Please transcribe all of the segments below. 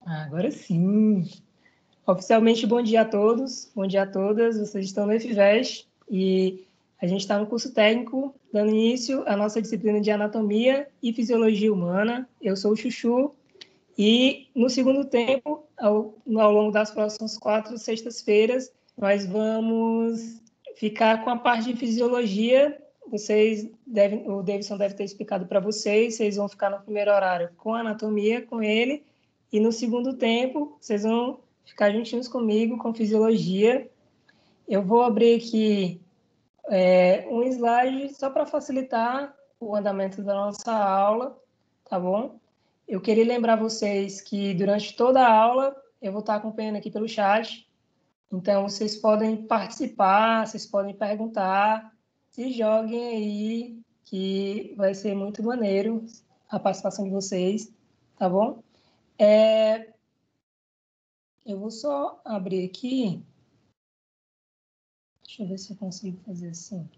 Agora sim. Oficialmente, bom dia a todos, bom dia a todas. Vocês estão no FVEST e a gente está no curso técnico, dando início à nossa disciplina de Anatomia e Fisiologia Humana. Eu sou o Chuchu e, no segundo tempo, ao longo das próximas 4 sextas-feiras, nós vamos ficar com a parte de Fisiologia. O Davidson deve ter explicado para vocês vão ficar no primeiro horário com Anatomia, com ele, e no segundo tempo, vocês vão ficar juntinhos comigo com Fisiologia. Eu vou abrir aqui um slide só para facilitar o andamento da nossa aula, tá bom? Eu queria lembrar vocês que durante toda a aula eu vou estar acompanhando aqui pelo chat, então vocês podem participar, vocês podem perguntar, se joguem aí, que vai ser muito maneiro a participação de vocês, tá bom? Eu vou só abrir aqui. Deixa eu ver se eu consigo fazer assim.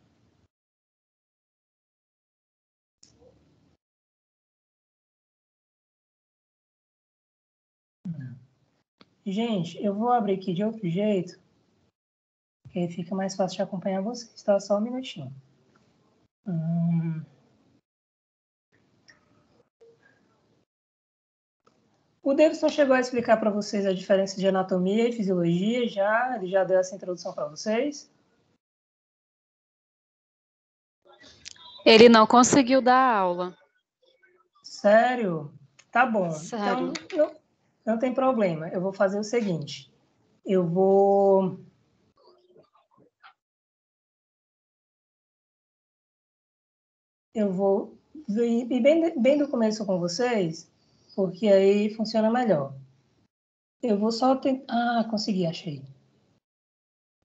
Não. Gente, eu vou abrir aqui de outro jeito, que aí fica mais fácil de acompanhar vocês, tá? Só um minutinho. O Davidson chegou a explicar para vocês a diferença de anatomia e fisiologia já? Ele já deu essa introdução para vocês? Ele não conseguiu dar aula. Sério? Tá bom. Sério. Então, não tem problema. Eu vou fazer o seguinte. Eu vou ir bem do começo com vocês, porque aí funciona melhor. Eu vou só tentar... Ah, consegui, achei.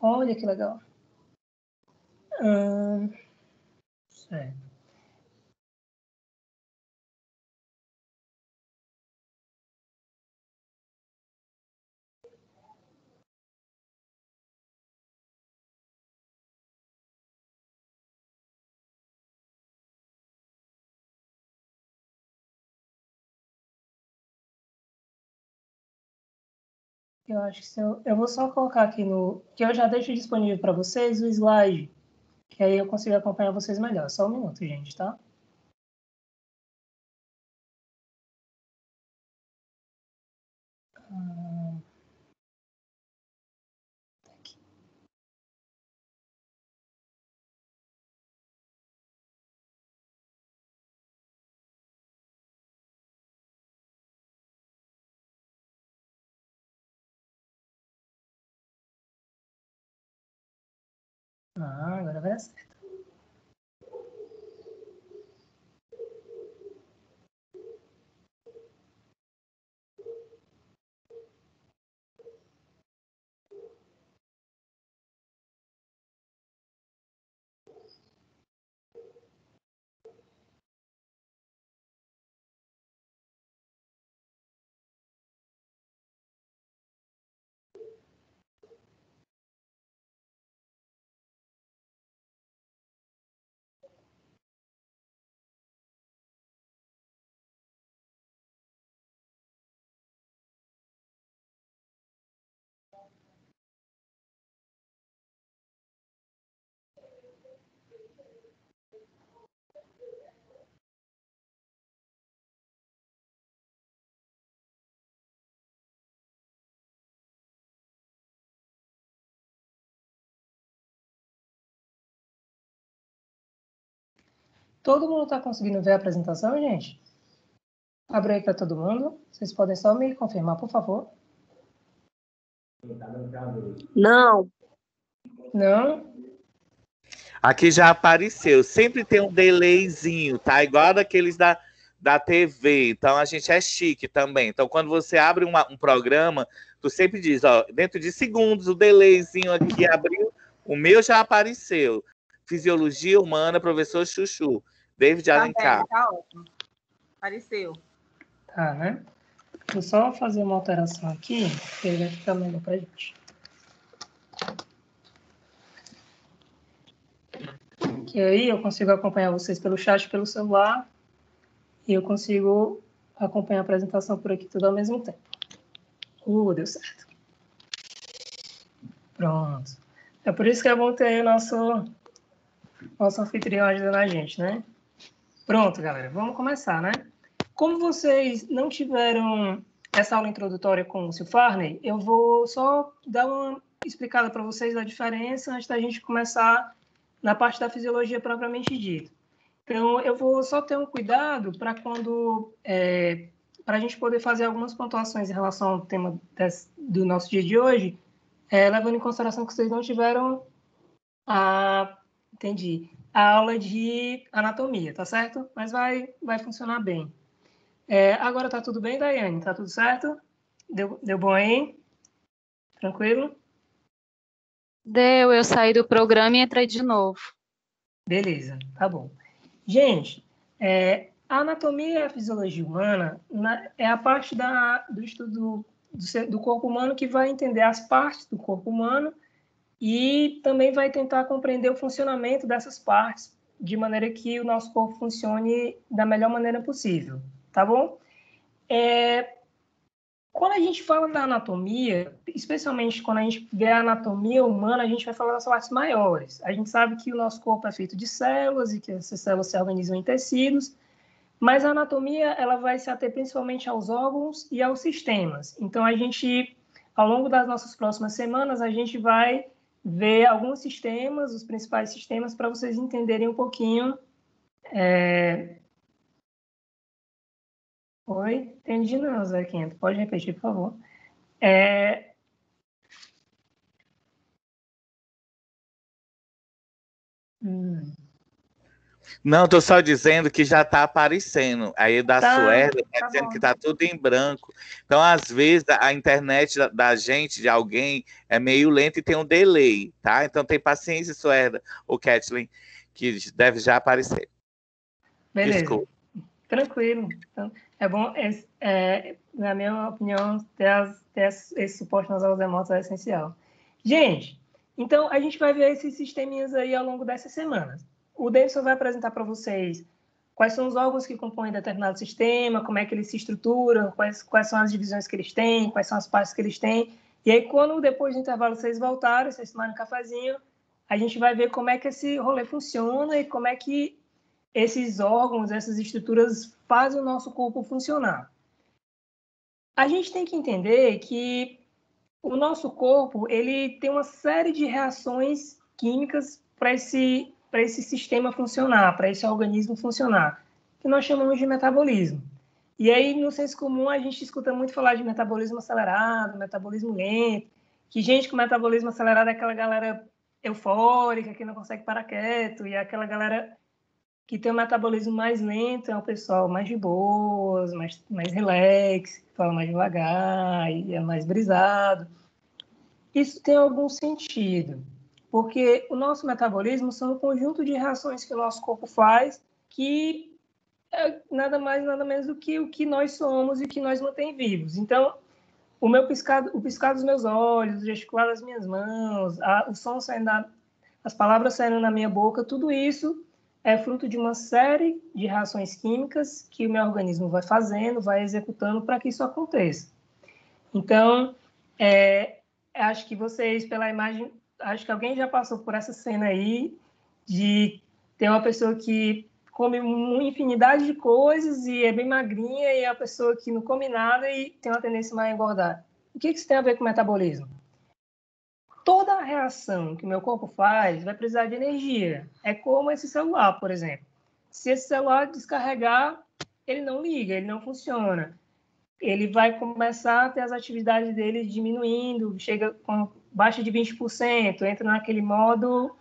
Olha que legal. Certo. Eu acho que eu vou só colocar aqui que eu já deixo disponível para vocês o slide, que aí eu consigo acompanhar vocês melhor. Só um minuto, gente, tá? Aqui. Agora vai dar certo. Todo mundo está conseguindo ver a apresentação, gente? Abre aí para todo mundo. Vocês podem só me confirmar, por favor? Não. Não? Aqui já apareceu. Sempre tem um delayzinho, tá? Igual daqueles da TV. Então, a gente é chique também. Então, quando você abre um programa, tu sempre diz, ó, dentro de segundos, o delayzinho aqui abriu. O meu já apareceu. Fisiologia Humana, professor Chuchu. David Alencar. Tá ótimo. Apareceu. Tá, né? Vou só fazer uma alteração aqui, que aí vai ficar melhor pra gente. Que aí eu consigo acompanhar vocês pelo chat, pelo celular, e eu consigo acompanhar a apresentação por aqui tudo ao mesmo tempo. Deu certo. Pronto. É por isso que é bom ter nosso anfitrião ajudando a gente, né? Pronto, galera. Vamos começar, né? Como vocês não tiveram essa aula introdutória com o Sil Farney, eu vou só dar uma explicada para vocês da diferença antes da gente começar na parte da fisiologia propriamente dita. Então, eu vou só ter um cuidado para quando... para a gente poder fazer algumas pontuações em relação ao tema do nosso dia de hoje, levando em consideração que vocês não tiveram a aula de anatomia, tá certo? Mas vai funcionar bem. Agora tá tudo bem, Daiane? Tá tudo certo? Deu bom aí? Tranquilo? Deu, eu saí do programa e entrei de novo. Beleza, tá bom. Gente, a anatomia e a fisiologia humana é a parte do estudo do corpo humano que vai entender as partes do corpo humano e também vai tentar compreender o funcionamento dessas partes de maneira que o nosso corpo funcione da melhor maneira possível, tá bom? Quando a gente fala da anatomia, especialmente quando a gente vê a anatomia humana, a gente vai falar das partes maiores. A gente sabe que o nosso corpo é feito de células e que essas células se organizam em tecidos, mas a anatomia ela vai se ater principalmente aos órgãos e aos sistemas. Então, ao longo das nossas próximas semanas, a gente vai ver alguns sistemas, os principais sistemas, para vocês entenderem um pouquinho. Oi? Entendi não, Zé Quinto. Pode repetir, por favor. Não, tô só dizendo que já tá aparecendo. Aí da Suélia tá dizendo bom. que tá tudo em branco. Então, às vezes, a internet da gente, de alguém, é meio lenta e tem um delay, tá? Então, tem paciência, Suélia ou Kathleen, que deve já aparecer. Beleza. Desculpa. Tranquilo. Então, é bom, na minha opinião, ter esse suporte nas aulas remotas é essencial. Gente, então a gente vai ver esses sisteminhas aí ao longo dessas semanas. O Davidson vai apresentar para vocês quais são os órgãos que compõem determinado sistema, como é que eles se estruturam, quais são as divisões que eles têm, quais são as partes que eles têm. E aí, quando depois do intervalo vocês voltarem, vocês tomarem um cafezinho, a gente vai ver como é que esse rolê funciona e como é que esses órgãos, essas estruturas fazem o nosso corpo funcionar. A gente tem que entender que o nosso corpo ele tem uma série de reações químicas para esse sistema funcionar, para esse organismo funcionar, que nós chamamos de metabolismo. E aí, no senso comum, a gente escuta muito falar de metabolismo acelerado, metabolismo lento, que gente com metabolismo acelerado é aquela galera eufórica, que não consegue parar quieto, e é aquela galera que tem um metabolismo mais lento é o pessoal mais de boas, mais relax, que fala mais devagar e é mais brisado. Isso tem algum sentido, porque o nosso metabolismo são um conjunto de reações que o nosso corpo faz que é nada mais, nada menos do que o que nós somos e o que nós mantém vivos. Então, o piscar dos meus olhos, o gesticular das minhas mãos, o som saindo as palavras saindo na minha boca, tudo isso é fruto de uma série de reações químicas que o meu organismo vai fazendo, vai executando para que isso aconteça. Então, acho que vocês, pela imagem, acho que alguém já passou por essa cena aí de ter uma pessoa que come uma infinidade de coisas e é bem magrinha e é a pessoa que não come nada e tem uma tendência maior a engordar. O que isso tem a ver com o metabolismo? Toda a reação que o meu corpo faz vai precisar de energia. É como esse celular, por exemplo. Se esse celular descarregar, ele não liga, ele não funciona. Ele vai começar a ter as atividades dele diminuindo, chega com baixa de 20%, entra naquele modo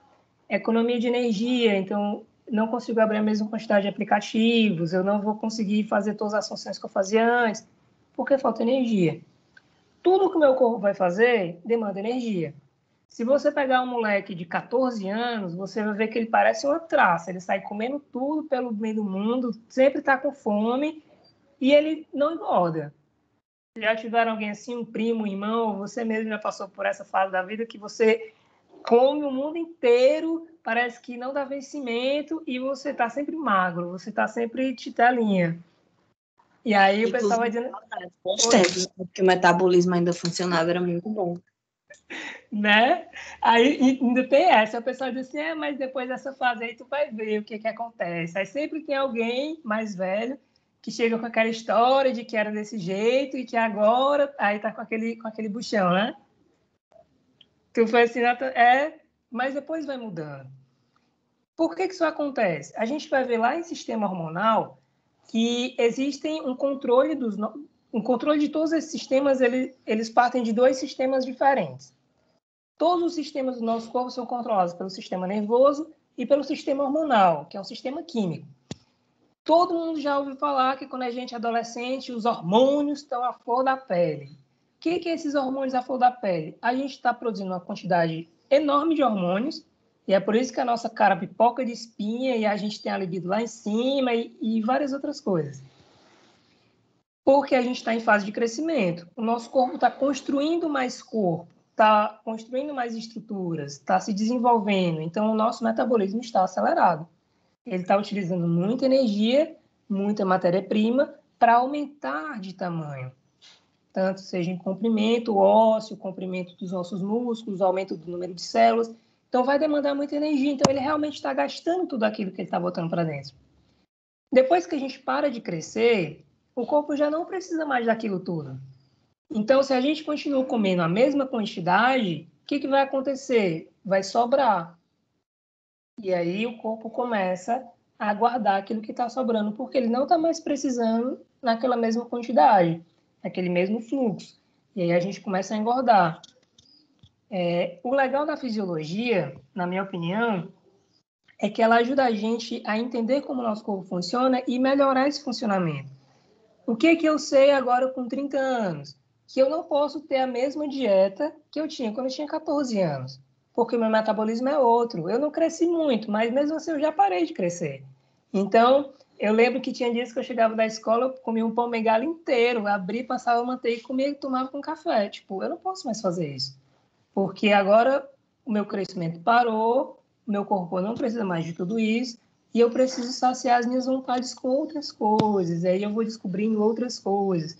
economia de energia, então não consigo abrir a mesma quantidade de aplicativos, eu não vou conseguir fazer todas as funções que eu fazia antes, porque falta energia. Tudo que o meu corpo vai fazer demanda energia. Se você pegar um moleque de 14 anos, você vai ver que ele parece uma traça. Ele sai comendo tudo pelo meio do mundo, sempre está com fome e ele não engorda. Já tiveram alguém assim, um primo, um irmão, você mesmo já passou por essa fase da vida que você come o mundo inteiro, parece que não dá vencimento e você está sempre magro, você está sempre titelinha. E aí o pessoal vai dizendo... Bons tempos, porque o metabolismo ainda funcionava, era muito bom. Né? Aí ainda tem essa, o pessoal diz assim, mas depois dessa fase aí tu vai ver o que acontece. Aí sempre tem alguém mais velho que chega com aquela história de que era desse jeito e que agora aí tá com aquele buchão, né? Tu foi assim, mas depois vai mudando. Por que isso acontece? A gente vai ver lá em sistema hormonal que existem um controle de todos esses sistemas, eles partem de dois sistemas diferentes. Todos os sistemas do nosso corpo são controlados pelo sistema nervoso e pelo sistema hormonal, que é um sistema químico. Todo mundo já ouviu falar que quando a gente é adolescente, os hormônios estão à flor da pele. O que é esses hormônios à flor da pele? A gente está produzindo uma quantidade enorme de hormônios, e é por isso que a nossa cara pipoca de espinha e a gente tem a libido lá em cima e várias outras coisas. Porque a gente está em fase de crescimento. O nosso corpo está construindo mais corpo, está construindo mais estruturas, está se desenvolvendo. Então, o nosso metabolismo está acelerado. Ele está utilizando muita energia, muita matéria-prima para aumentar de tamanho. Tanto seja em comprimento ósseo, comprimento dos nossos músculos, aumento do número de células. Então, vai demandar muita energia. Então, ele realmente está gastando tudo aquilo que ele está botando para dentro. Depois que a gente para de crescer, o corpo já não precisa mais daquilo tudo. Então, se a gente continua comendo a mesma quantidade, o que vai acontecer? Vai sobrar. E aí o corpo começa a guardar aquilo que está sobrando, porque ele não está mais precisando naquela mesma quantidade, naquele mesmo fluxo. E aí a gente começa a engordar. O legal da fisiologia, na minha opinião, é que ela ajuda a gente a entender como o nosso corpo funciona e melhorar esse funcionamento. O que eu sei agora com 30 anos? Que eu não posso ter a mesma dieta que eu tinha quando eu tinha 14 anos, porque o meu metabolismo é outro. Eu não cresci muito, mas mesmo assim eu já parei de crescer. Então, eu lembro que tinha dias que eu chegava da escola, eu comia um pão megalo inteiro, abria, passava manteiga, comia e tomava com café. Tipo, eu não posso mais fazer isso, porque agora o meu crescimento parou, o meu corpo não precisa mais de tudo isso, e eu preciso saciar as minhas vontades com outras coisas. Aí eu vou descobrindo outras coisas.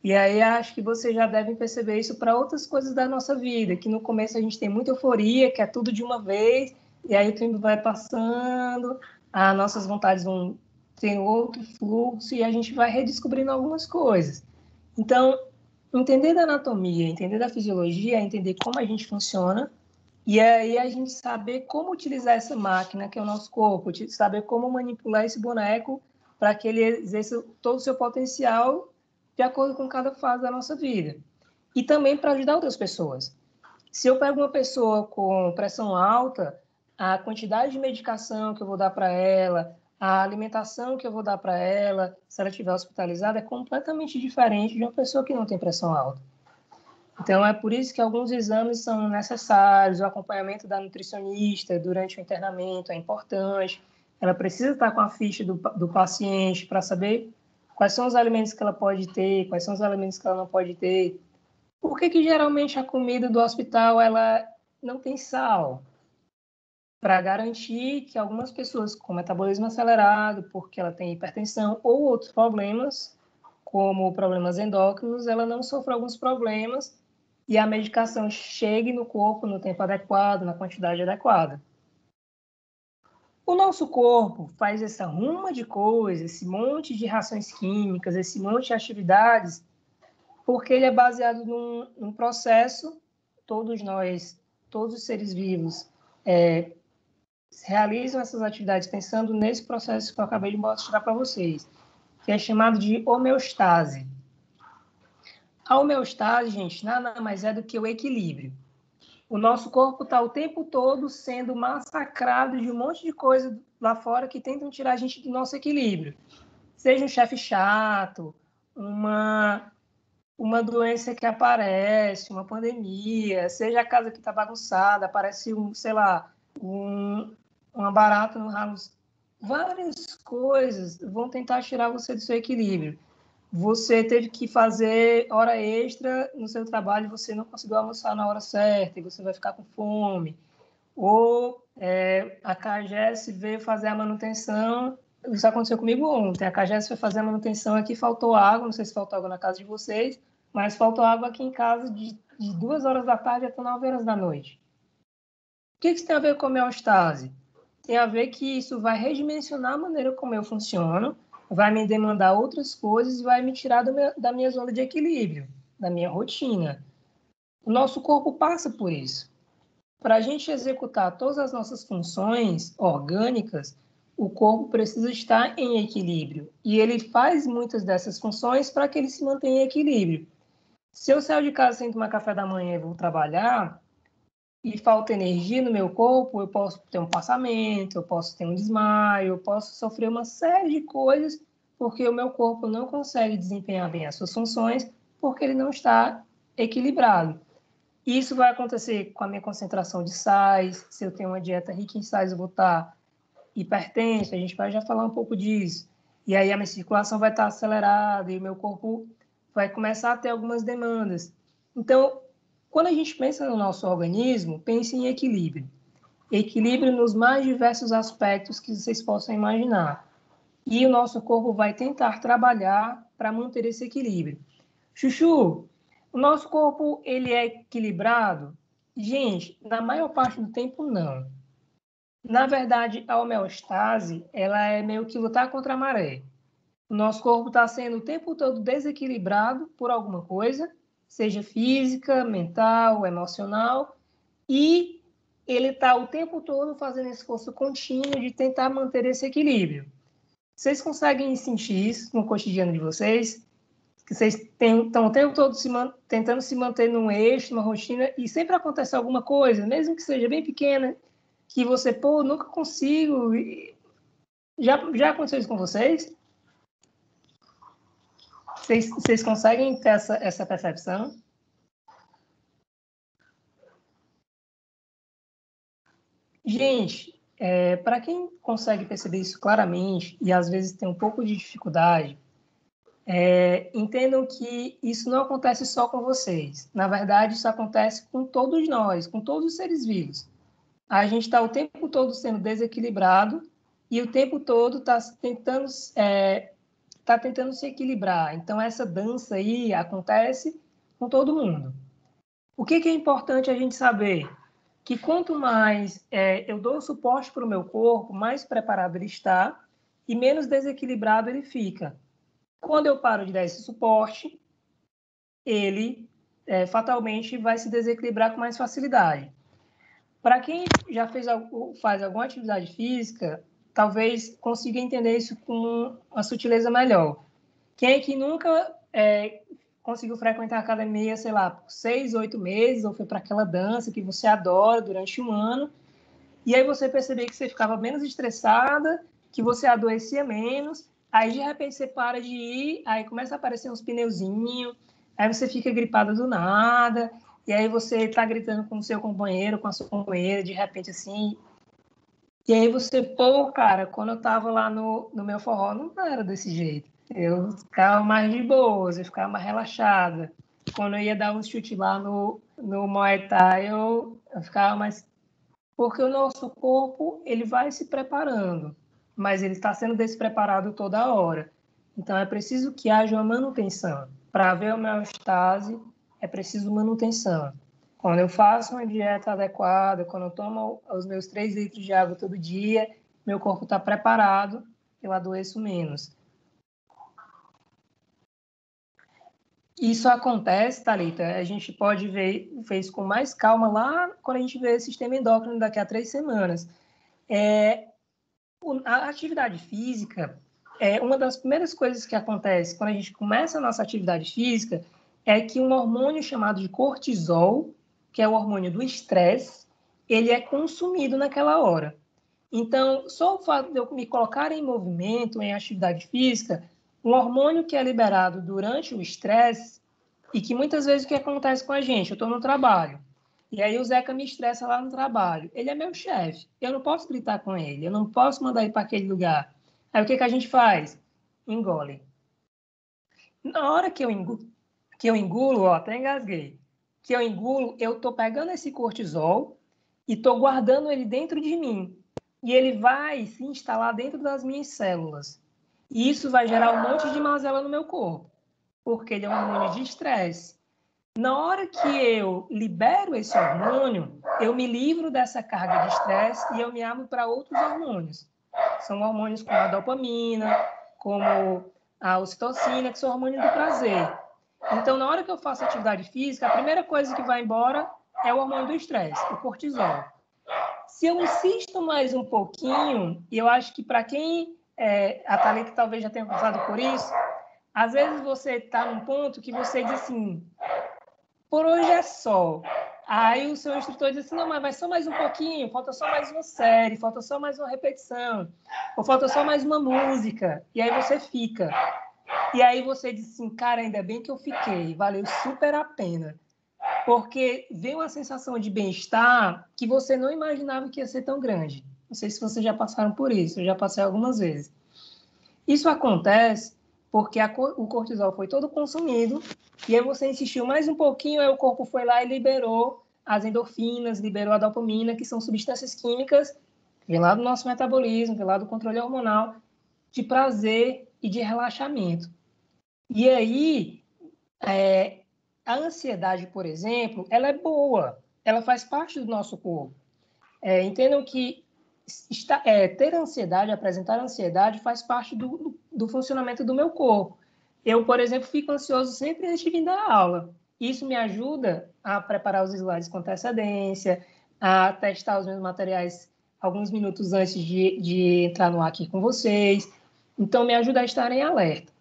E aí acho que vocês já devem perceber isso para outras coisas da nossa vida, que no começo a gente tem muita euforia, que é tudo de uma vez, e aí o tempo vai passando, as nossas vontades vão ter outro fluxo, e a gente vai redescobrindo algumas coisas. Então, entender da anatomia, entender da fisiologia, é entender como a gente funciona, e aí a gente saber como utilizar essa máquina, que é o nosso corpo, saber como manipular esse boneco para que ele exerça todo o seu potencial de acordo com cada fase da nossa vida. E também para ajudar outras pessoas. Se eu pego uma pessoa com pressão alta, a quantidade de medicação que eu vou dar para ela, a alimentação que eu vou dar para ela, se ela estiver hospitalizada, é completamente diferente de uma pessoa que não tem pressão alta. Então, é por isso que alguns exames são necessários, o acompanhamento da nutricionista durante o internamento é importante, ela precisa estar com a ficha do paciente para saber quais são os alimentos que ela pode ter, quais são os alimentos que ela não pode ter. Por que geralmente a comida do hospital ela não tem sal? Para garantir que algumas pessoas com metabolismo acelerado, porque ela tem hipertensão ou outros problemas, como problemas endócrinos, ela não sofra alguns problemas e a medicação chegue no corpo no tempo adequado, na quantidade adequada. O nosso corpo faz essa ruma de coisas, esse monte de reações químicas, esse monte de atividades, porque ele é baseado num processo, todos nós, todos os seres vivos, realizam essas atividades pensando nesse processo que eu acabei de mostrar para vocês, que é chamado de homeostase. A homeostase, gente, nada mais é do que o equilíbrio. O nosso corpo está o tempo todo sendo massacrado de um monte de coisa lá fora que tentam tirar a gente do nosso equilíbrio. Seja um chefe chato, uma doença que aparece, uma pandemia, seja a casa que está bagunçada, aparece uma barata no ralo. Várias coisas vão tentar tirar você do seu equilíbrio. Você teve que fazer hora extra no seu trabalho, você não conseguiu almoçar na hora certa e você vai ficar com fome. Ou a CAGES veio fazer a manutenção isso aconteceu comigo ontem. A Cagés foi fazer a manutenção aqui, faltou água, não sei se faltou água na casa de vocês, mas faltou água aqui em casa de 2 horas da tarde até 9 horas da noite. O que isso tem a ver com a homeostase? Tem a ver que isso vai redimensionar a maneira como eu funciono, vai me demandar outras coisas e vai me tirar da minha zona de equilíbrio, da minha rotina. O nosso corpo passa por isso. Para a gente executar todas as nossas funções orgânicas, o corpo precisa estar em equilíbrio. E ele faz muitas dessas funções para que ele se mantenha em equilíbrio. Se eu saio de casa sem tomar café da manhã e vou trabalhar, e falta energia no meu corpo, eu posso ter um passamento, eu posso ter um desmaio, eu posso sofrer uma série de coisas porque o meu corpo não consegue desempenhar bem as suas funções porque ele não está equilibrado. Isso vai acontecer com a minha concentração de sais. Se eu tenho uma dieta rica em sais, eu vou estar hipertenso, a gente vai já falar um pouco disso. E aí a minha circulação vai estar acelerada e o meu corpo vai começar a ter algumas demandas. Então, quando a gente pensa no nosso organismo, pense em equilíbrio. Equilíbrio nos mais diversos aspectos que vocês possam imaginar. E o nosso corpo vai tentar trabalhar para manter esse equilíbrio. Chuchu, o nosso corpo ele é equilibrado? Gente, na maior parte do tempo, não. Na verdade, a homeostase ela é meio que lutar contra a maré. O nosso corpo está sendo o tempo todo desequilibrado por alguma coisa, seja física, mental, emocional, e ele está o tempo todo fazendo esforço contínuo de tentar manter esse equilíbrio. Vocês conseguem sentir isso no cotidiano de vocês? Que vocês estão o tempo todo tentando se manter num eixo, numa rotina, e sempre acontece alguma coisa, mesmo que seja bem pequena, que você, pô, nunca consigo. Já aconteceu isso com vocês? Vocês conseguem ter essa percepção? Gente, para quem consegue perceber isso claramente e às vezes tem um pouco de dificuldade, entendam que isso não acontece só com vocês. Na verdade, isso acontece com todos nós, com todos os seres vivos. A gente está o tempo todo sendo desequilibrado e o tempo todo está tentando se equilibrar. Então, essa dança aí acontece com todo mundo. O que é importante a gente saber? Que quanto mais eu dou suporte para o meu corpo, mais preparado ele está e menos desequilibrado ele fica. Quando eu paro de dar esse suporte, ele fatalmente vai se desequilibrar com mais facilidade. Para quem já faz alguma atividade física, talvez consiga entender isso com uma sutileza melhor. Quem é que nunca conseguiu frequentar a academia, sei lá, por 6, 8 meses, ou foi para aquela dança que você adora durante um ano, e aí você percebeu que você ficava menos estressada, que você adoecia menos, aí de repente você para de ir, aí começa a aparecer uns pneuzinhos, aí você fica gripada do nada, e aí você está gritando com o seu companheiro, com a sua companheira, de repente assim, e aí você, pô, cara, quando eu tava lá no meu forró, não era desse jeito. Eu ficava mais de boas, eu ficava mais relaxada. Quando eu ia dar um chute lá no Muay Thai, eu ficava mais... Porque o nosso corpo, ele vai se preparando, mas ele está sendo despreparado toda hora. Então, é preciso que haja uma manutenção. Para haver homeostase, é preciso manutenção. Quando eu faço uma dieta adequada, quando eu tomo os meus 3 litros de água todo dia, meu corpo está preparado, eu adoeço menos. Isso acontece, Thalita, a gente pode ver isso com mais calma lá quando a gente vê o sistema endócrino daqui a 3 semanas. A atividade física, uma das primeiras coisas que acontece quando a gente começa a nossa atividade física é que um hormônio chamado de cortisol, que é o hormônio do estresse, ele é consumido naquela hora. Então, só o fato de eu me colocar em movimento, em atividade física, um hormônio que é liberado durante o estresse, e que muitas vezes o que acontece com a gente? Eu estou no trabalho, e aí o Zeca me estressa lá no trabalho. Ele é meu chefe, eu não posso gritar com ele, eu não posso mandar ele para aquele lugar. Aí o que a gente faz? Engole. Na hora que eu engulo, até engasguei, que eu engulo, eu estou pegando esse cortisol e estou guardando ele dentro de mim. e ele vai se instalar dentro das minhas células. E isso vai gerar um monte de mazela no meu corpo, porque ele é um hormônio de estresse. Na hora que eu libero esse hormônio, eu me livro dessa carga de estresse e eu me abro para outros hormônios. São hormônios como a dopamina, como a ocitocina, que são hormônios do prazer. Então, na hora que eu faço atividade física, a primeira coisa que vai embora é o hormônio do estresse, o cortisol. Se eu insisto mais um pouquinho, e eu acho que para quem a Thalita talvez já tenha passado por isso, às vezes você está num ponto que você diz assim, por hoje é só. Aí o seu instrutor diz assim, não, mas vai só mais um pouquinho, falta só mais uma série, falta só mais uma repetição, ou falta só mais uma música. E aí você fica. E aí você diz assim, cara, ainda bem que eu fiquei, valeu super a pena. Porque vem uma sensação de bem-estar que você não imaginava que ia ser tão grande. Não sei se vocês já passaram por isso, eu já passei algumas vezes. Isso acontece porque o cortisol foi todo consumido, e aí você insistiu mais um pouquinho, aí o corpo foi lá e liberou as endorfinas, liberou a dopamina, que são substâncias químicas, vem lá do nosso metabolismo, vem lá do controle hormonal, de prazer e de relaxamento. E aí, a ansiedade, por exemplo, ela é boa, ela faz parte do nosso corpo. Entendam que ter ansiedade, apresentar ansiedade, faz parte do funcionamento do meu corpo. Eu, por exemplo, fico ansioso sempre antes de vir dar aula. Isso me ajuda a preparar os slides com antecedência, a testar os meus materiais alguns minutos antes de entrar no ar aqui com vocês. Então, me ajuda a estar em alerta.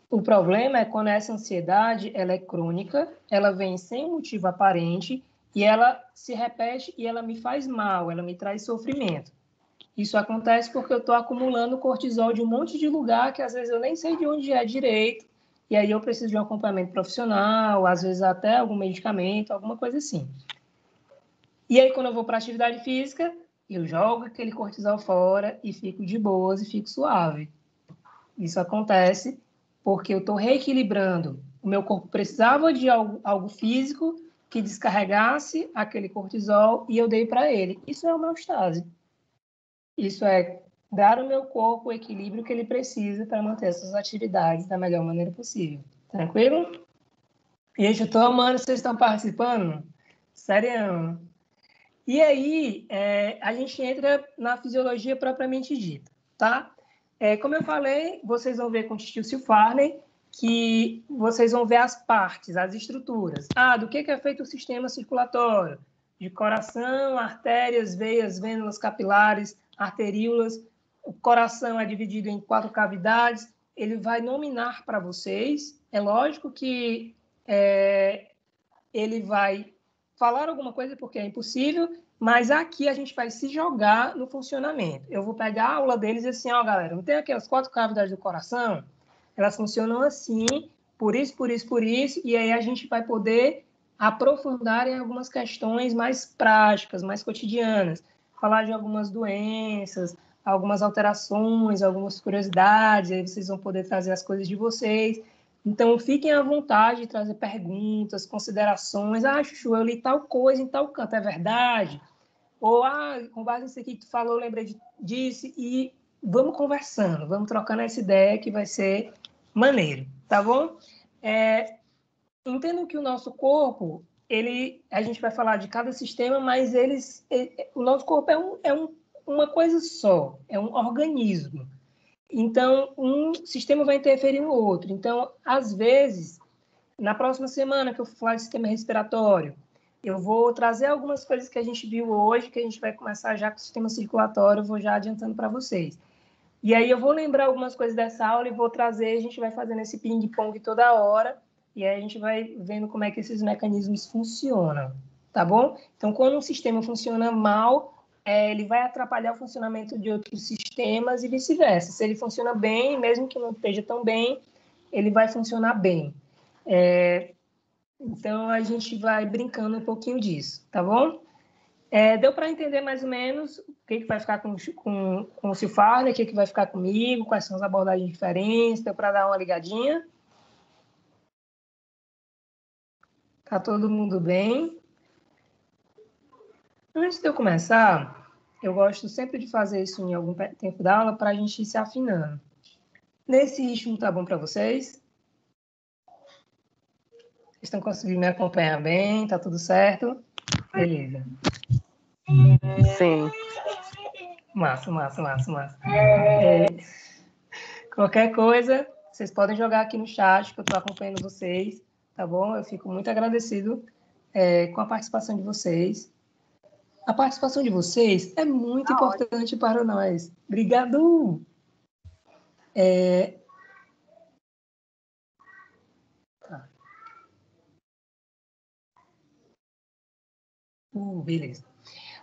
O problema é quando essa ansiedade ela é crônica, ela vem sem motivo aparente e ela se repete e ela me faz mal, ela me traz sofrimento. Isso acontece porque eu estou acumulando cortisol de um monte de lugar que às vezes eu nem sei de onde é direito, e aí eu preciso de um acompanhamento profissional, às vezes até algum medicamento, alguma coisa assim. E aí quando eu vou para a atividade física, eu jogo aquele cortisol fora e fico de boas e fico suave. Isso acontece porque eu estou reequilibrando. O meu corpo precisava de algo físico que descarregasse aquele cortisol e eu dei para ele. Isso é homeostase. Isso é dar ao meu corpo o equilíbrio que ele precisa para manter essas atividades da melhor maneira possível. Tranquilo? Gente, eu estou amando, vocês estão participando? Sério. E aí, a gente entra na fisiologia propriamente dita, tá? Como eu falei, vocês vão ver com o Tio Farley que vocês vão ver as partes, as estruturas. Do que é feito o sistema circulatório? De coração, artérias, veias, vênulas capilares, arteríolas. O coração é dividido em 4 cavidades. Ele vai nominar para vocês. É lógico que ele vai falar alguma coisa porque é impossível, mas aqui a gente vai se jogar no funcionamento. Eu vou pegar a aula deles e assim, galera, não tem aquelas 4 cavidades do coração? Elas funcionam assim, por isso, e aí a gente vai poder aprofundar em algumas questões mais práticas, mais cotidianas, falar de algumas doenças, algumas alterações, algumas curiosidades, aí vocês vão poder trazer as coisas de vocês. Então, fiquem à vontade de trazer perguntas, considerações. Chuchu, eu li tal coisa em tal canto, é verdade? Ou, com base nisso aqui que tu falou, eu lembrei disso. E vamos conversando, vamos trocando essa ideia que vai ser maneiro, tá bom? Entendo que o nosso corpo, a gente vai falar de cada sistema, mas o nosso corpo uma coisa só, é um organismo. Então, um sistema vai interferir no outro. Então, às vezes, na próxima semana que eu for falar de sistema respiratório, eu vou trazer algumas coisas que a gente viu hoje, que a gente vai começar já com o sistema circulatório, eu vou já adiantando para vocês. E aí eu vou lembrar algumas coisas dessa aula e vou trazer, a gente vai fazendo esse ping-pong toda hora, e aí a gente vai vendo como é que esses mecanismos funcionam, tá bom? Então, quando um sistema funciona mal, ele vai atrapalhar o funcionamento de outros sistemas e vice-versa. Se ele funciona bem, mesmo que não esteja tão bem, ele vai funcionar bem. Então, a gente vai brincando um pouquinho disso, tá bom? Deu para entender mais ou menos o que vai ficar com o Silfarne, o que vai ficar comigo, quais são as abordagens diferentes, deu para dar uma ligadinha? Tá todo mundo bem? Antes de eu começar, eu gosto sempre de fazer isso em algum tempo da aula para a gente ir se afinando. Nesse ritmo tá bom para vocês? Vocês estão conseguindo me acompanhar bem? Tá tudo certo? Beleza. Sim. Massa. Qualquer coisa, vocês podem jogar aqui no chat, que eu estou acompanhando vocês, tá bom? Eu fico muito agradecido com a participação de vocês. A participação de vocês é muito importante para nós. Obrigado! Tá. Beleza.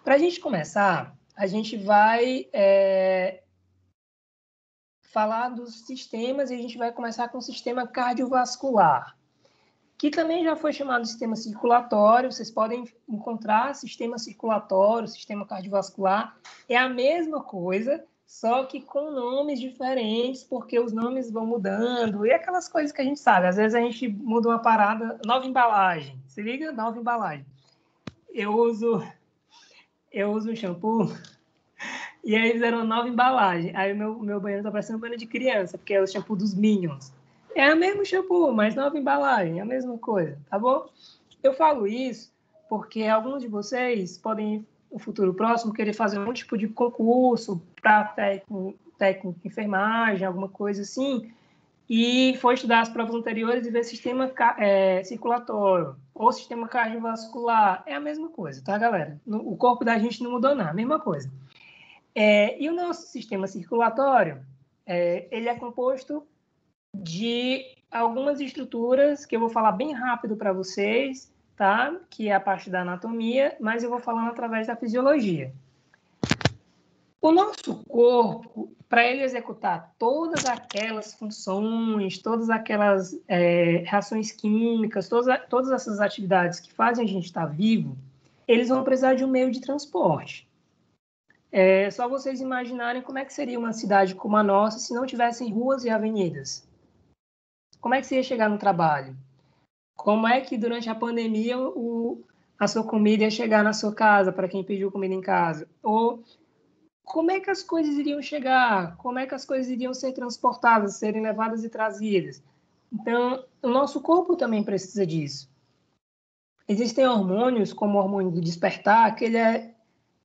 Para a gente começar, a gente vai falar dos sistemas e a gente vai começar com o sistema cardiovascular, que também já foi chamado de sistema circulatório. Vocês podem encontrar sistema circulatório, sistema cardiovascular, é a mesma coisa, só que com nomes diferentes, porque os nomes vão mudando, e aquelas coisas que a gente sabe, às vezes a gente muda uma parada, nova embalagem, se liga? Nova embalagem. Eu uso um shampoo, e aí fizeram uma nova embalagem, aí o meu banheiro tá parecendo um banheiro de criança, porque é o shampoo dos Minions. É o mesmo shampoo, mas nova embalagem, é a mesma coisa, tá bom? Eu falo isso porque alguns de vocês podem, no futuro próximo, querer fazer algum tipo de concurso para técnico de enfermagem, alguma coisa assim, e for estudar as provas anteriores e ver sistema circulatório ou sistema cardiovascular. É a mesma coisa, tá, galera? O corpo da gente não mudou nada, a mesma coisa. E o nosso sistema circulatório, ele é composto de algumas estruturas que eu vou falar bem rápido para vocês, tá? Que é a parte da anatomia, mas eu vou falando através da fisiologia. O nosso corpo, para ele executar todas aquelas funções, todas aquelas reações químicas, todas essas atividades que fazem a gente estar vivo, eles vão precisar de um meio de transporte. É só vocês imaginarem como é que seria uma cidade como a nossa se não tivessem ruas e avenidas. Como é que você ia chegar no trabalho? Como é que durante a pandemia a sua comida ia chegar na sua casa, para quem pediu comida em casa? Ou como é que as coisas iriam chegar? Como é que as coisas iriam ser transportadas, serem levadas e trazidas? Então, o nosso corpo também precisa disso. Existem hormônios, como o hormônio do despertar, que ele é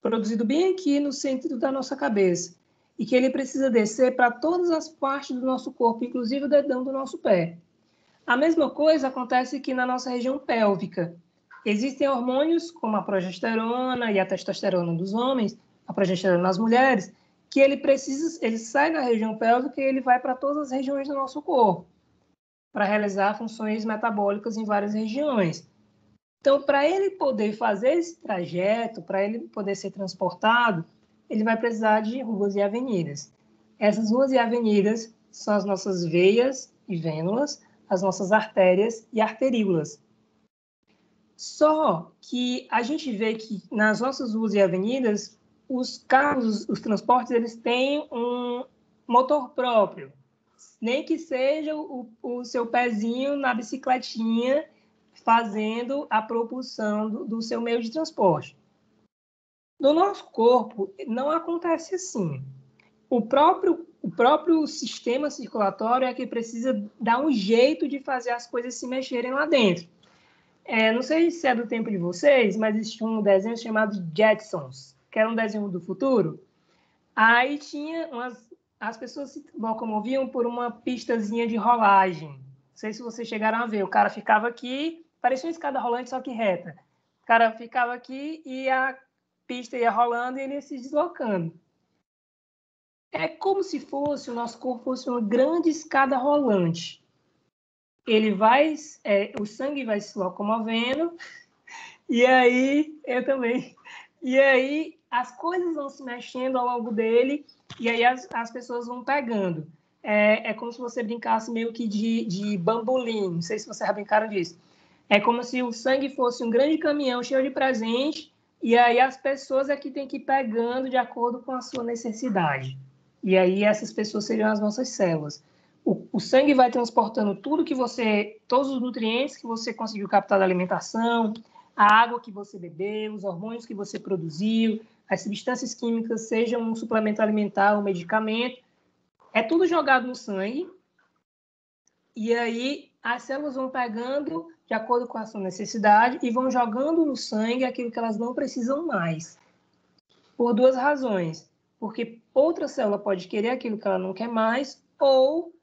produzido bem aqui no centro da nossa cabeça e que ele precisa descer para todas as partes do nosso corpo, inclusive o dedão do nosso pé. A mesma coisa acontece aqui na nossa região pélvica. Existem hormônios, como a progesterona e a testosterona dos homens, a progesterona nas mulheres, que ele sai da região pélvica e ele vai para todas as regiões do nosso corpo, para realizar funções metabólicas em várias regiões. Então, para ele poder fazer esse trajeto, para ele poder ser transportado, ele vai precisar de ruas e avenidas. Essas ruas e avenidas são as nossas veias e vênulas, as nossas artérias e arteríolas. Só que a gente vê que nas nossas ruas e avenidas, os carros, os transportes, eles têm um motor próprio. Nem que seja o seu pezinho na bicicletinha fazendo a propulsão do seu meio de transporte. No nosso corpo, não acontece assim. O próprio sistema circulatório é que precisa dar um jeito de fazer as coisas se mexerem lá dentro. Não sei se é do tempo de vocês, mas existia um desenho chamado Jetsons, que era um desenho do futuro. Aí tinha as pessoas se locomoviam por uma pistazinha de rolagem. Não sei se vocês chegaram a ver. O cara ficava aqui, parecia uma escada rolante, só que reta. O cara ficava aqui e a pista ia rolando e ele ia se deslocando. É como se o nosso corpo fosse uma grande escada rolante. O sangue vai se locomovendo, e aí, eu também. E aí, as coisas vão se mexendo ao longo dele, e aí as pessoas vão pegando. É como se você brincasse meio que de bambolim, não sei se vocês já brincaram disso. É como se o sangue fosse um grande caminhão cheio de presente, e aí as pessoas é que têm que ir pegando de acordo com a sua necessidade. E aí essas pessoas seriam as nossas células. O sangue vai transportando todos os nutrientes que você conseguiu captar da alimentação, a água que você bebeu, os hormônios que você produziu, as substâncias químicas, seja um suplemento alimentar, um medicamento, é tudo jogado no sangue, e aí as células vão pegando de acordo com a sua necessidade e vão jogando no sangue aquilo que elas não precisam mais. Por duas razões. Porque outra célula pode querer aquilo que ela não quer mais, ou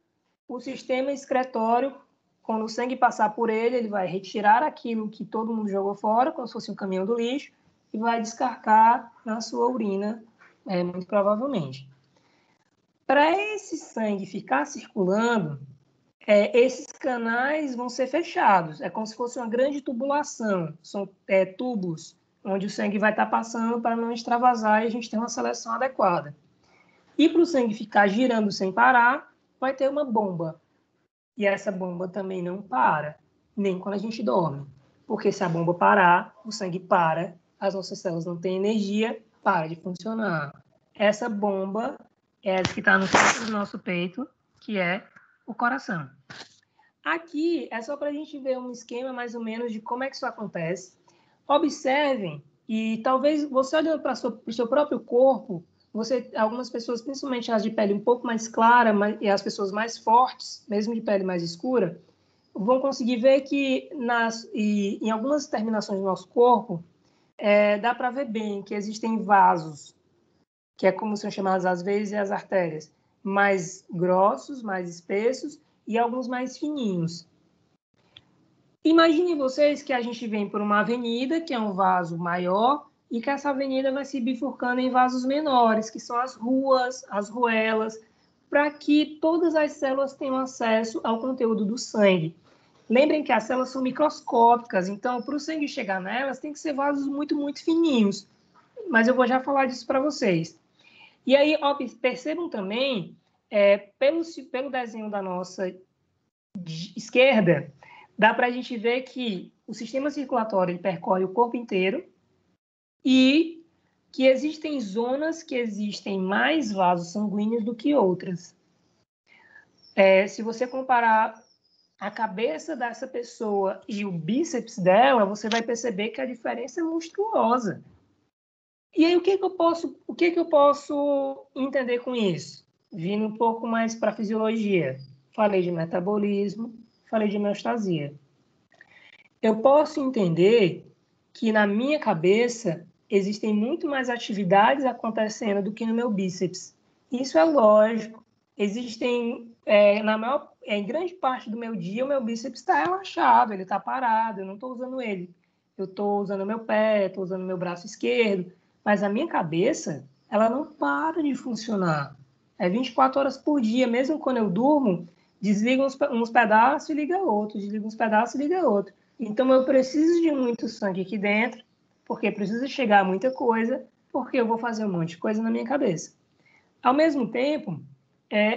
o sistema excretório, quando o sangue passar por ele, ele vai retirar aquilo que todo mundo jogou fora, como se fosse um caminhão do lixo, e vai descartar na sua urina, muito provavelmente. Para esse sangue ficar circulando, esses canais vão ser fechados. É como se fosse uma grande tubulação. São tubos onde o sangue vai estar passando para não extravasar e a gente ter uma seleção adequada. E para o sangue ficar girando sem parar, vai ter uma bomba. E essa bomba também não para, nem quando a gente dorme. Porque se a bomba parar, o sangue para, as nossas células não têm energia, para de funcionar. Essa bomba é essa que está no centro do nosso peito, que é o coração. Aqui é só para a gente ver um esquema mais ou menos de como é que isso acontece. Observem, e talvez você olhando para o seu próprio corpo, algumas pessoas, principalmente as de pele um pouco mais clara, e as pessoas mais fortes, mesmo de pele mais escura, vão conseguir ver que em algumas terminações do nosso corpo, dá para ver bem que existem vasos, que é como são chamadas as veias e as artérias, mais grossos, mais espessos, e alguns mais fininhos. Imaginem vocês que a gente vem por uma avenida, que é um vaso maior, e que essa avenida vai se bifurcando em vasos menores, que são as ruas, as ruelas, para que todas as células tenham acesso ao conteúdo do sangue. Lembrem que as células são microscópicas, então, para o sangue chegar nelas, tem que ser vasos muito, muito fininhos. Mas eu vou já falar disso para vocês. E aí, percebam também, pelo desenho da nossa esquerda, dá para a gente ver que o sistema circulatório ele percorre o corpo inteiro e que existem zonas que existem mais vasos sanguíneos do que outras. Se você comparar a cabeça dessa pessoa e o bíceps dela, você vai perceber que a diferença é monstruosa. E aí, o que eu posso entender com isso? Vindo um pouco mais para a fisiologia. Falei de metabolismo, falei de homeostasia. Eu posso entender que na minha cabeça existem muito mais atividades acontecendo do que no meu bíceps. Isso é lógico. Existem, em grande parte do meu dia, o meu bíceps está relaxado, ele está parado, eu não estou usando ele. Eu estou usando o meu pé, estou usando o meu braço esquerdo, mas a minha cabeça, ela não para de funcionar. É 24 horas por dia, mesmo quando eu durmo, desliga uns pedaços e liga outro, desliga uns pedaços e liga outro. Então, eu preciso de muito sangue aqui dentro, porque precisa chegar muita coisa, porque eu vou fazer um monte de coisa na minha cabeça. Ao mesmo tempo,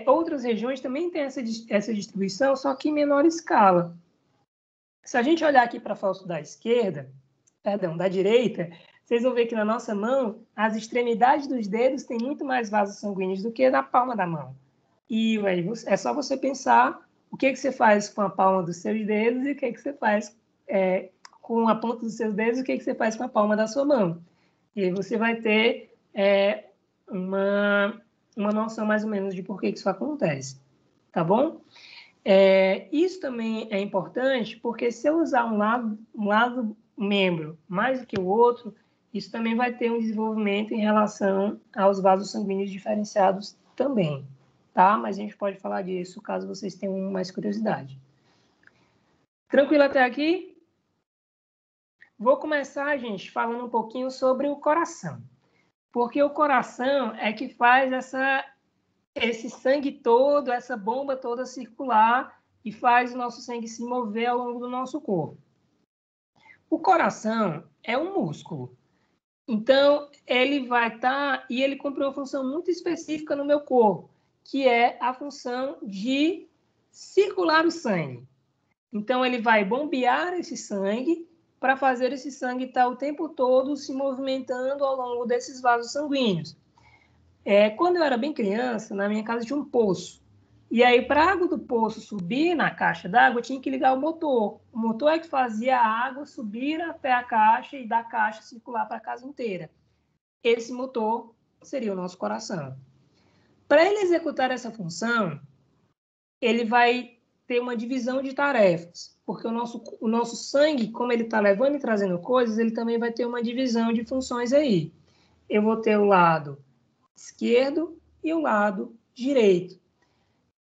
outras regiões também têm essa distribuição, só que em menor escala. Se a gente olhar aqui para a foto da direita, vocês vão ver que na nossa mão, as extremidades dos dedos têm muito mais vasos sanguíneos do que na palma da mão. E é só você pensar o que você faz com a palma dos seus dedos e o que você faz com a ponta dos seus dedos e o que você faz com a palma da sua mão. E aí você vai ter uma noção mais ou menos de por que isso acontece. Tá bom? Isso também é importante porque se eu usar um membro mais do que o outro, isso também vai ter um desenvolvimento em relação aos vasos sanguíneos diferenciados também, tá? Mas a gente pode falar disso caso vocês tenham mais curiosidade. Tranquilo até aqui? Vou começar, gente, falando um pouquinho sobre o coração. Porque o coração é que faz esse sangue todo, essa bomba toda circular e faz o nosso sangue se mover ao longo do nosso corpo. O coração é um músculo. Então, ele vai estar... E ele cumpre uma função muito específica no meu corpo, que é a função de circular o sangue. Então, ele vai bombear esse sangue para fazer esse sangue estar o tempo todo se movimentando ao longo desses vasos sanguíneos. Quando eu era bem criança, na minha casa tinha um poço. E aí, para a água do poço subir na caixa d'água, eu tinha que ligar o motor. O motor é que fazia a água subir até a caixa e da caixa circular para a casa inteira. esse motor seria o nosso coração. Para ele executar essa função, ele vai ter uma divisão de tarefas, porque o nosso sangue, como ele está levando e trazendo coisas, ele também vai ter uma divisão de funções aí. Eu vou ter o lado esquerdo e o lado direito.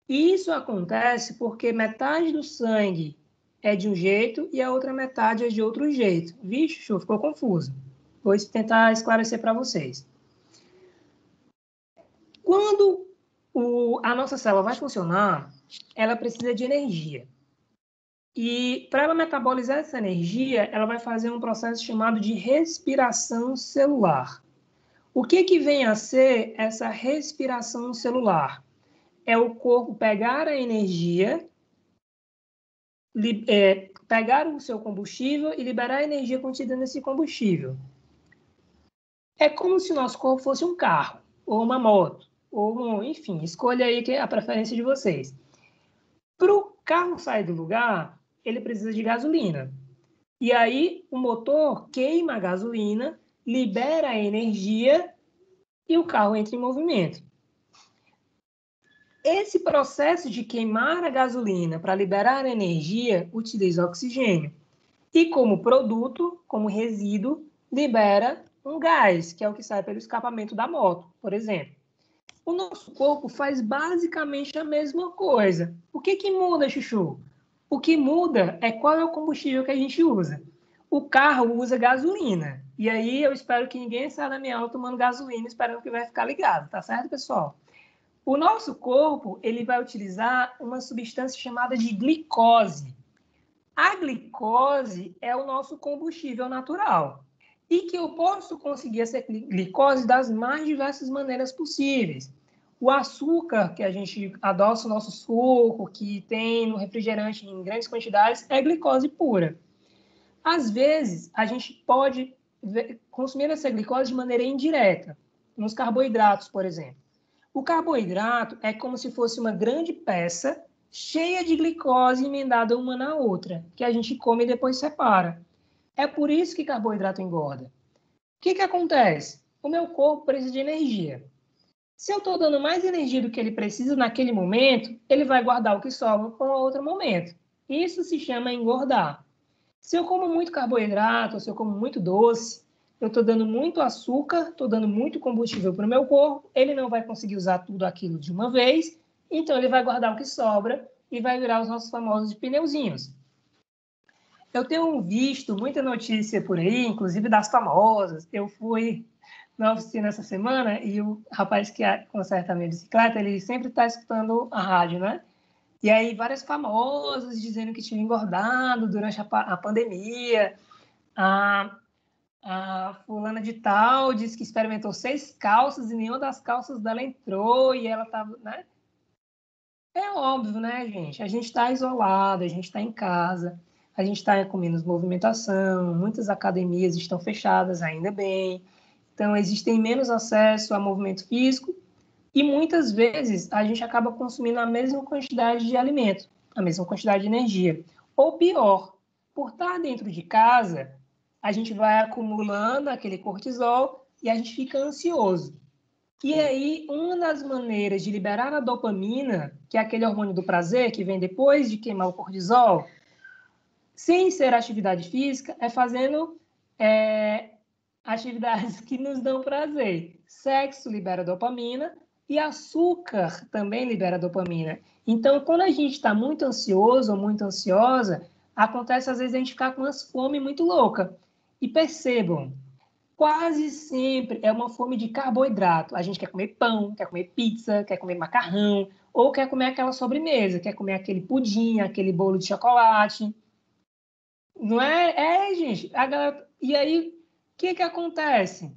Isso acontece porque metade do sangue é de um jeito e a outra metade é de outro jeito. Vixe, show, ficou confuso. Vou tentar esclarecer para vocês. Quando a nossa célula vai funcionar, ela precisa de energia. E para ela metabolizar essa energia, ela vai fazer um processo chamado de respiração celular. O que vem a ser essa respiração celular? É o corpo pegar a energia, pegar o seu combustível e liberar a energia contida nesse combustível. É como se o nosso corpo fosse um carro, ou uma moto, enfim, escolha aí a preferência de vocês. Para o carro sair do lugar, ele precisa de gasolina. E aí o motor queima a gasolina, libera a energia e o carro entra em movimento. Esse processo de queimar a gasolina para liberar a energia utiliza oxigênio. E como produto, como resíduo, libera um gás, que é o que sai pelo escapamento da moto, por exemplo. O nosso corpo faz basicamente a mesma coisa. O que muda, Chuchu? O que muda é qual é o combustível que a gente usa. O carro usa gasolina. E aí eu espero que ninguém saia da minha aula tomando gasolina, esperando que vai ficar ligado, tá certo, pessoal? O nosso corpo, ele vai utilizar uma substância chamada de glicose. A glicose é o nosso combustível natural. E que eu posso conseguir essa glicose das mais diversas maneiras possíveis. O açúcar que a gente adoça no nosso suco, que tem no refrigerante em grandes quantidades, é glicose pura. Às vezes, a gente pode consumir essa glicose de maneira indireta, nos carboidratos, por exemplo. O carboidrato é como se fosse uma grande peça cheia de glicose emendada uma na outra, que a gente come e depois separa. É por isso que carboidrato engorda. O que acontece? O meu corpo precisa de energia. Se eu estou dando mais energia do que ele precisa naquele momento, ele vai guardar o que sobra para outro momento. Isso se chama engordar. Se eu como muito carboidrato, ou se eu como muito doce, eu estou dando muito açúcar, estou dando muito combustível para o meu corpo, ele não vai conseguir usar tudo aquilo de uma vez, então ele vai guardar o que sobra e vai virar os nossos famosos pneuzinhos. Eu tenho visto muita notícia por aí, inclusive das famosas. Eu fui na oficina essa semana e o rapaz que conserta a minha bicicleta, ele sempre está escutando a rádio, né? E aí várias famosas dizendo que tinham engordado durante a pandemia. A fulana de tal disse que experimentou 6 calças e nenhuma das calças dela entrou e ela estava, né? É óbvio, né, gente? A gente está isolado, a gente está em casa, a gente está com menos movimentação, muitas academias estão fechadas, ainda bem. Então, existem menos acesso a movimento físico e muitas vezes a gente acaba consumindo a mesma quantidade de alimento, a mesma quantidade de energia. Ou pior, por estar dentro de casa, a gente vai acumulando aquele cortisol e a gente fica ansioso. E aí, uma das maneiras de liberar a dopamina, que é aquele hormônio do prazer que vem depois de queimar o cortisol, sem ser atividade física, é fazendo atividades que nos dão prazer. Sexo libera dopamina e açúcar também libera dopamina. Então, quando a gente está muito ansioso ou muito ansiosa, acontece às vezes a gente ficar com uma fome muito louca. E percebam, quase sempre é uma fome de carboidrato. A gente quer comer pão, quer comer pizza, quer comer macarrão, ou quer comer aquela sobremesa, quer comer aquele pudim, aquele bolo de chocolate. Não é? Gente. E aí, o que acontece?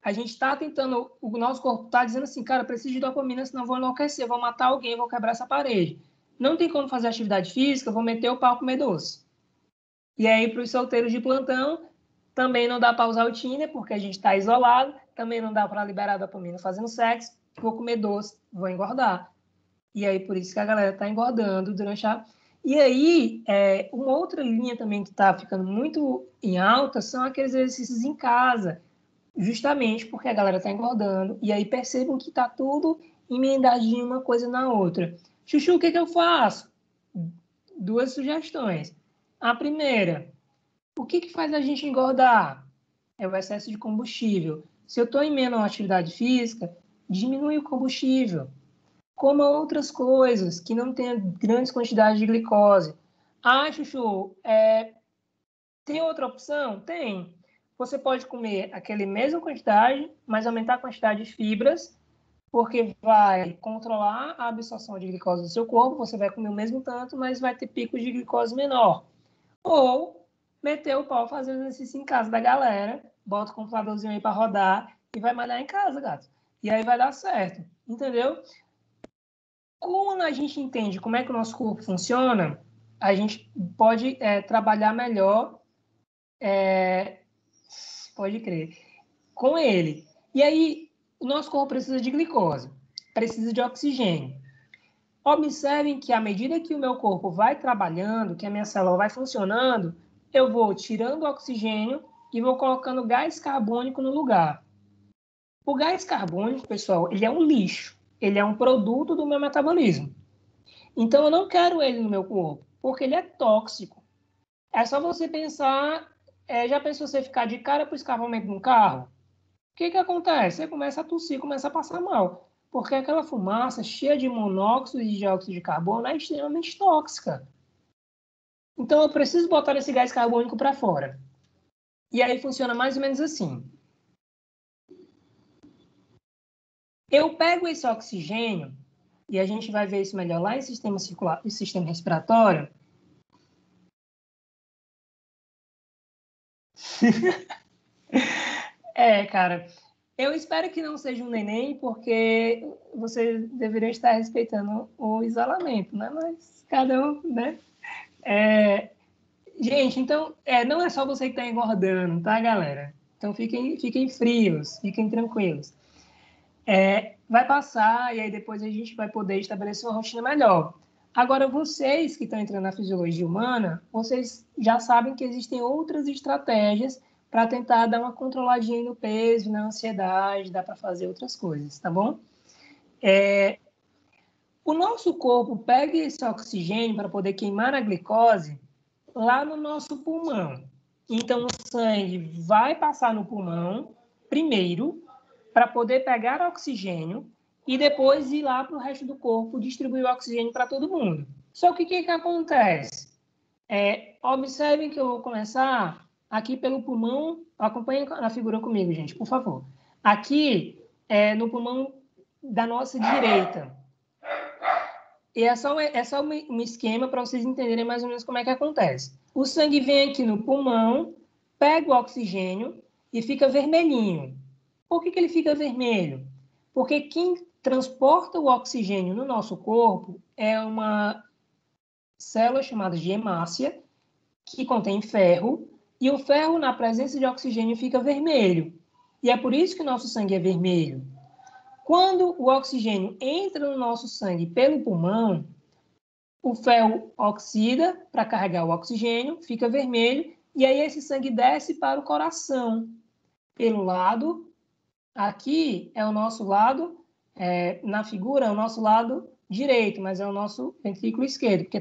A gente está tentando, o nosso corpo está dizendo assim, cara, preciso de dopamina, senão eu vou enlouquecer, vou matar alguém, vou quebrar essa parede. Não tem como fazer atividade física, vou meter o pau comer doce. E aí, para os solteiros de plantão, também não dá para usar o Tinder, porque a gente está isolado, também não dá para liberar dopamina fazendo sexo, vou comer doce, vou engordar. E aí, por isso que a galera está engordando durante a... E aí, uma outra linha também que está ficando muito em alta são aqueles exercícios em casa. justamente porque a galera está engordando, e aí percebam que está tudo emendadinho uma coisa na outra. Chuchu, o que eu faço? 2 sugestões. A primeira, o que faz a gente engordar? É o excesso de combustível. Se eu estou em menor atividade física, diminui o combustível. Coma outras coisas que não tenham grandes quantidades de glicose. Ah, Chuchu, tem outra opção? Tem. Você pode comer aquela mesma quantidade, mas aumentar a quantidade de fibras, porque vai controlar a absorção de glicose do seu corpo, você vai comer o mesmo tanto, mas vai ter picos de glicose menor. Ou meter o pau fazendo exercício em casa da galera, bota o computadorzinho aí para rodar e vai malhar em casa, gato. E aí vai dar certo, entendeu? Quando a gente entende como é que o nosso corpo funciona, a gente pode trabalhar melhor, pode crer, com ele. E aí, o nosso corpo precisa de glicose, precisa de oxigênio. Observem que à medida que o meu corpo vai trabalhando, que a minha célula vai funcionando, eu vou tirando o oxigênio e vou colocando gás carbônico no lugar. O gás carbônico, pessoal, ele é um lixo. Ele é um produto do meu metabolismo. Então, eu não quero ele no meu corpo, porque ele é tóxico. É só você pensar, já pensou você ficar de cara para o escapamento de um carro? O que acontece? Você começa a tossir, começa a passar mal. Porque aquela fumaça cheia de monóxido e dióxido de carbono é extremamente tóxica. Então, eu preciso botar esse gás carbônico para fora. E aí funciona mais ou menos assim. Eu pego esse oxigênio, e a gente vai ver isso melhor lá em sistema circular e sistema respiratório. Cara, eu espero que não seja um neném, porque você deveria estar respeitando o isolamento, né? Mas cada um, né? Gente, então, não é só você que está engordando, tá, galera? Então, fiquem frios, fiquem tranquilos. Vai passar e aí depois a gente vai poder estabelecer uma rotina melhor. Agora, vocês que estão entrando na fisiologia humana, vocês já sabem que existem outras estratégias para tentar dar uma controladinha no peso, na ansiedade, dá para fazer outras coisas, tá bom? O nosso corpo pega esse oxigênio para poder queimar a glicose lá no nosso pulmão. Então, o sangue vai passar no pulmão primeiro para poder pegar oxigênio e depois ir lá para o resto do corpo distribuir o oxigênio para todo mundo. Só que o que acontece? Observem que eu vou começar aqui pelo pulmão. Acompanhem na figura comigo, gente, por favor. Aqui no pulmão da nossa direita. E é só um esquema para vocês entenderem mais ou menos como é que acontece. O sangue vem aqui no pulmão, pega o oxigênio e fica vermelhinho. Por que ele fica vermelho? Porque quem transporta o oxigênio no nosso corpo é uma célula chamada de hemácia, que contém ferro, e o ferro, na presença de oxigênio, fica vermelho. E é por isso que o nosso sangue é vermelho. Quando o oxigênio entra no nosso sangue pelo pulmão, o ferro oxida para carregar o oxigênio, fica vermelho, e aí esse sangue desce para o coração. Pelo lado, aqui é o nosso lado, na figura é o nosso lado direito, mas é o nosso ventrículo esquerdo, porque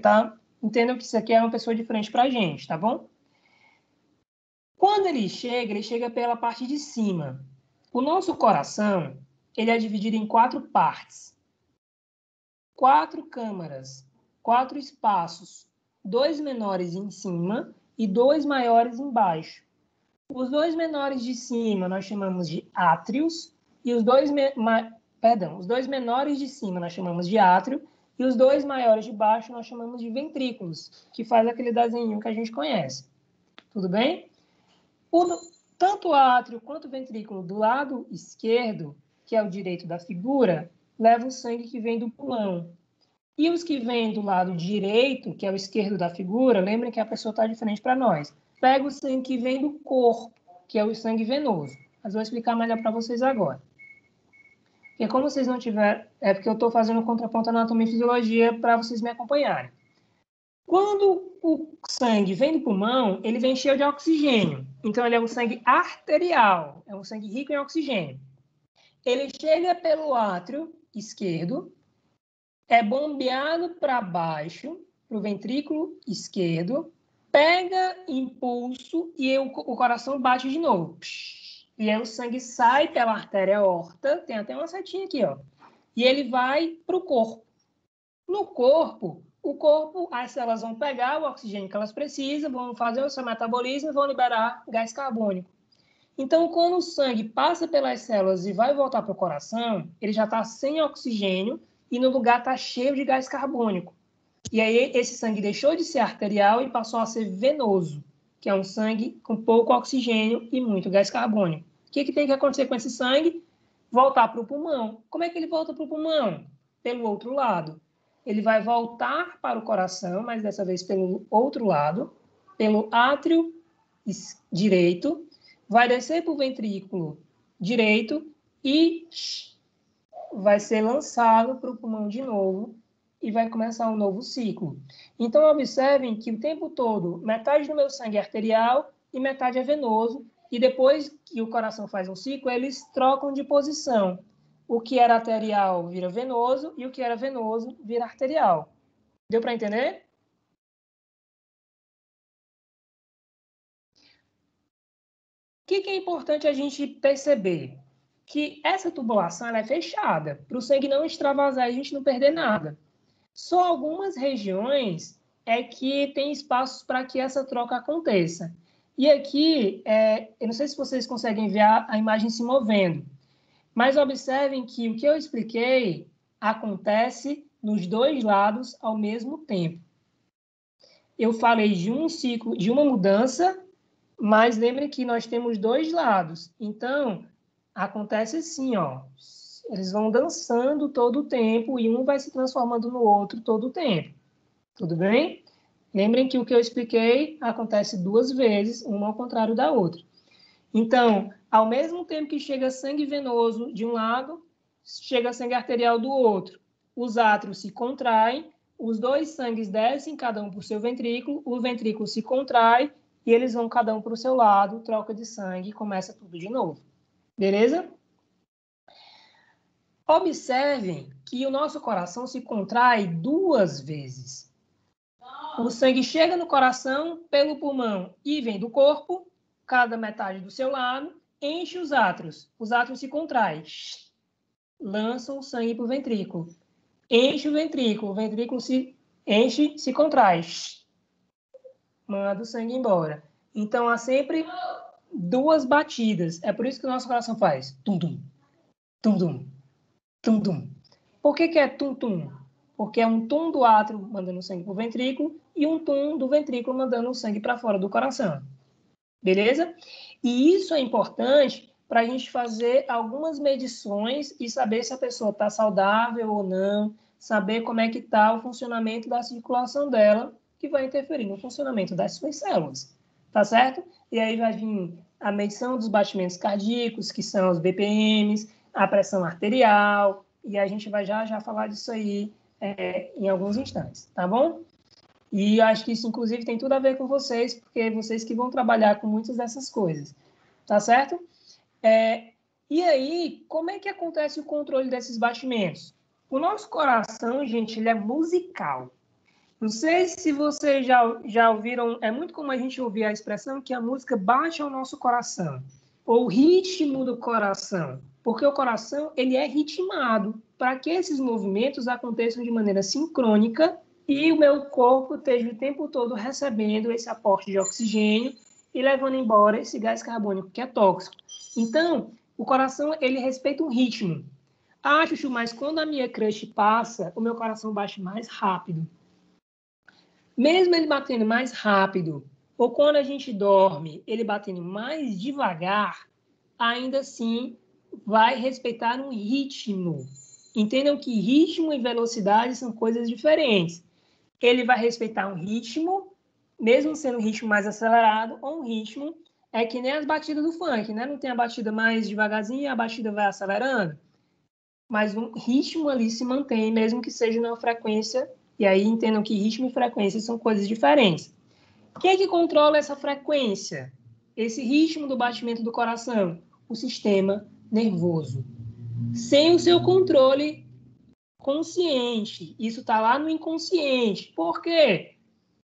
entendam que isso aqui é uma pessoa de frente para a gente, tá bom? Quando ele chega pela parte de cima. O nosso coração, ele é dividido em 4 partes. 4 câmaras, 4 espaços, 2 menores em cima e 2 maiores embaixo. Os 2 menores de cima nós chamamos de átrios e os 2 menores de cima nós chamamos de átrio e os 2 maiores de baixo nós chamamos de ventrículos, que faz aquele desenho que a gente conhece. Tudo bem? Tanto o átrio quanto o ventrículo do lado esquerdo, que é o direito da figura, leva o sangue que vem do pulmão. E os que vêm do lado direito, que é o esquerdo da figura, lembrem que a pessoa está de frente para nós. Pega o sangue que vem do corpo, que é o sangue venoso. Mas vou explicar melhor para vocês agora. Porque como vocês não tiveram... porque eu estou fazendo contraponto anatomia e fisiologia para vocês me acompanharem. Quando o sangue vem do pulmão, ele vem cheio de oxigênio. Então, ele é um sangue arterial, é um sangue rico em oxigênio. Ele chega pelo átrio esquerdo, é bombeado para baixo, para o ventrículo esquerdo, pega impulso e o coração bate de novo. E aí o sangue sai pela artéria aorta, tem até uma setinha aqui, ó. E ele vai para o corpo. No corpo, as células vão pegar o oxigênio que elas precisam, vão fazer o seu metabolismo e vão liberar gás carbônico. Então, quando o sangue passa pelas células e vai voltar para o coração, ele já está sem oxigênio e no lugar está cheio de gás carbônico. E aí esse sangue deixou de ser arterial e passou a ser venoso, que é um sangue com pouco oxigênio e muito gás carbônico. O que tem que acontecer com esse sangue? Voltar para o pulmão. Como é que ele volta para o pulmão? Pelo outro lado. Ele vai voltar para o coração, mas dessa vez pelo outro lado, pelo átrio direito, vai descer para o ventrículo direito e vai ser lançado para o pulmão de novo e vai começar um novo ciclo. Então, observem que o tempo todo, metade do meu sangue é arterial e metade é venoso, e depois que o coração faz um ciclo, eles trocam de posição. O que era arterial vira venoso e o que era venoso vira arterial. Deu para entender? O que é importante a gente perceber? Que essa tubulação ela é fechada, para o sangue não extravasar e a gente não perder nada. Só algumas regiões é que tem espaços para que essa troca aconteça. E aqui, eu não sei se vocês conseguem ver a imagem se movendo, mas observem que o que eu expliquei acontece nos dois lados ao mesmo tempo. Eu falei de um ciclo, de uma mudança, mas lembrem que nós temos dois lados. Então, acontece assim, ó. Eles vão dançando todo o tempo e um vai se transformando no outro todo o tempo. Tudo bem? Lembrem que o que eu expliquei acontece duas vezes, uma ao contrário da outra. Então, ao mesmo tempo que chega sangue venoso de um lado, chega sangue arterial do outro. Os átrios se contraem, os dois sangues descem, cada um para o seu ventrículo, o ventrículo se contrai e eles vão cada um para o seu lado, troca de sangue e começa tudo de novo. Beleza? Observem que o nosso coração se contrai duas vezes. O sangue chega no coração pelo pulmão e vem do corpo, cada metade do seu lado, enche os átrios. Os átrios se contraem, lançam o sangue para o ventrículo. Enche o ventrículo se enche, se contrai, manda o sangue embora. Então, há sempre duas batidas. É por isso que o nosso coração faz tum-tum, tum-tum, tum-tum. Por que é tum-tum? Porque é um tum do átrio mandando sangue para o ventrículo e um tum do ventrículo mandando o sangue para fora do coração. Beleza? E isso é importante para a gente fazer algumas medições e saber se a pessoa está saudável ou não, saber como é que está o funcionamento da circulação dela, que vai interferir no funcionamento das suas células. Tá certo? E aí vai vir a medição dos batimentos cardíacos, que são os BPMs, a pressão arterial, e a gente vai já falar disso aí em alguns instantes, tá bom? E acho que isso, inclusive, tem tudo a ver com vocês, porque é vocês que vão trabalhar com muitas dessas coisas, tá certo? E aí, como é que acontece o controle desses batimentos? O nosso coração, gente, ele é musical. Não sei se vocês já ouviram, é muito comum a gente ouvir a expressão que a música bate ao nosso coração, ou o ritmo do coração, porque o coração ele é ritmado para que esses movimentos aconteçam de maneira sincrônica e o meu corpo esteja o tempo todo recebendo esse aporte de oxigênio e levando embora esse gás carbônico que é tóxico. Então, o coração ele respeita um ritmo. Ah, Chuchu, mas quando a minha crush passa, o meu coração bate mais rápido. Mesmo ele batendo mais rápido, ou quando a gente dorme, ele batendo mais devagar, ainda assim vai respeitar um ritmo. Entendam que ritmo e velocidade são coisas diferentes. Ele vai respeitar um ritmo, mesmo sendo um ritmo mais acelerado, ou um ritmo é que nem as batidas do funk, né? Não tem a batida mais devagarzinho e a batida vai acelerando. Mas um ritmo ali se mantém, mesmo que seja numa frequência. E aí entendam que ritmo e frequência são coisas diferentes. Quem é que controla essa frequência, esse ritmo do batimento do coração? O sistema nervoso. Sem o seu controle consciente. Isso está lá no inconsciente. Por quê?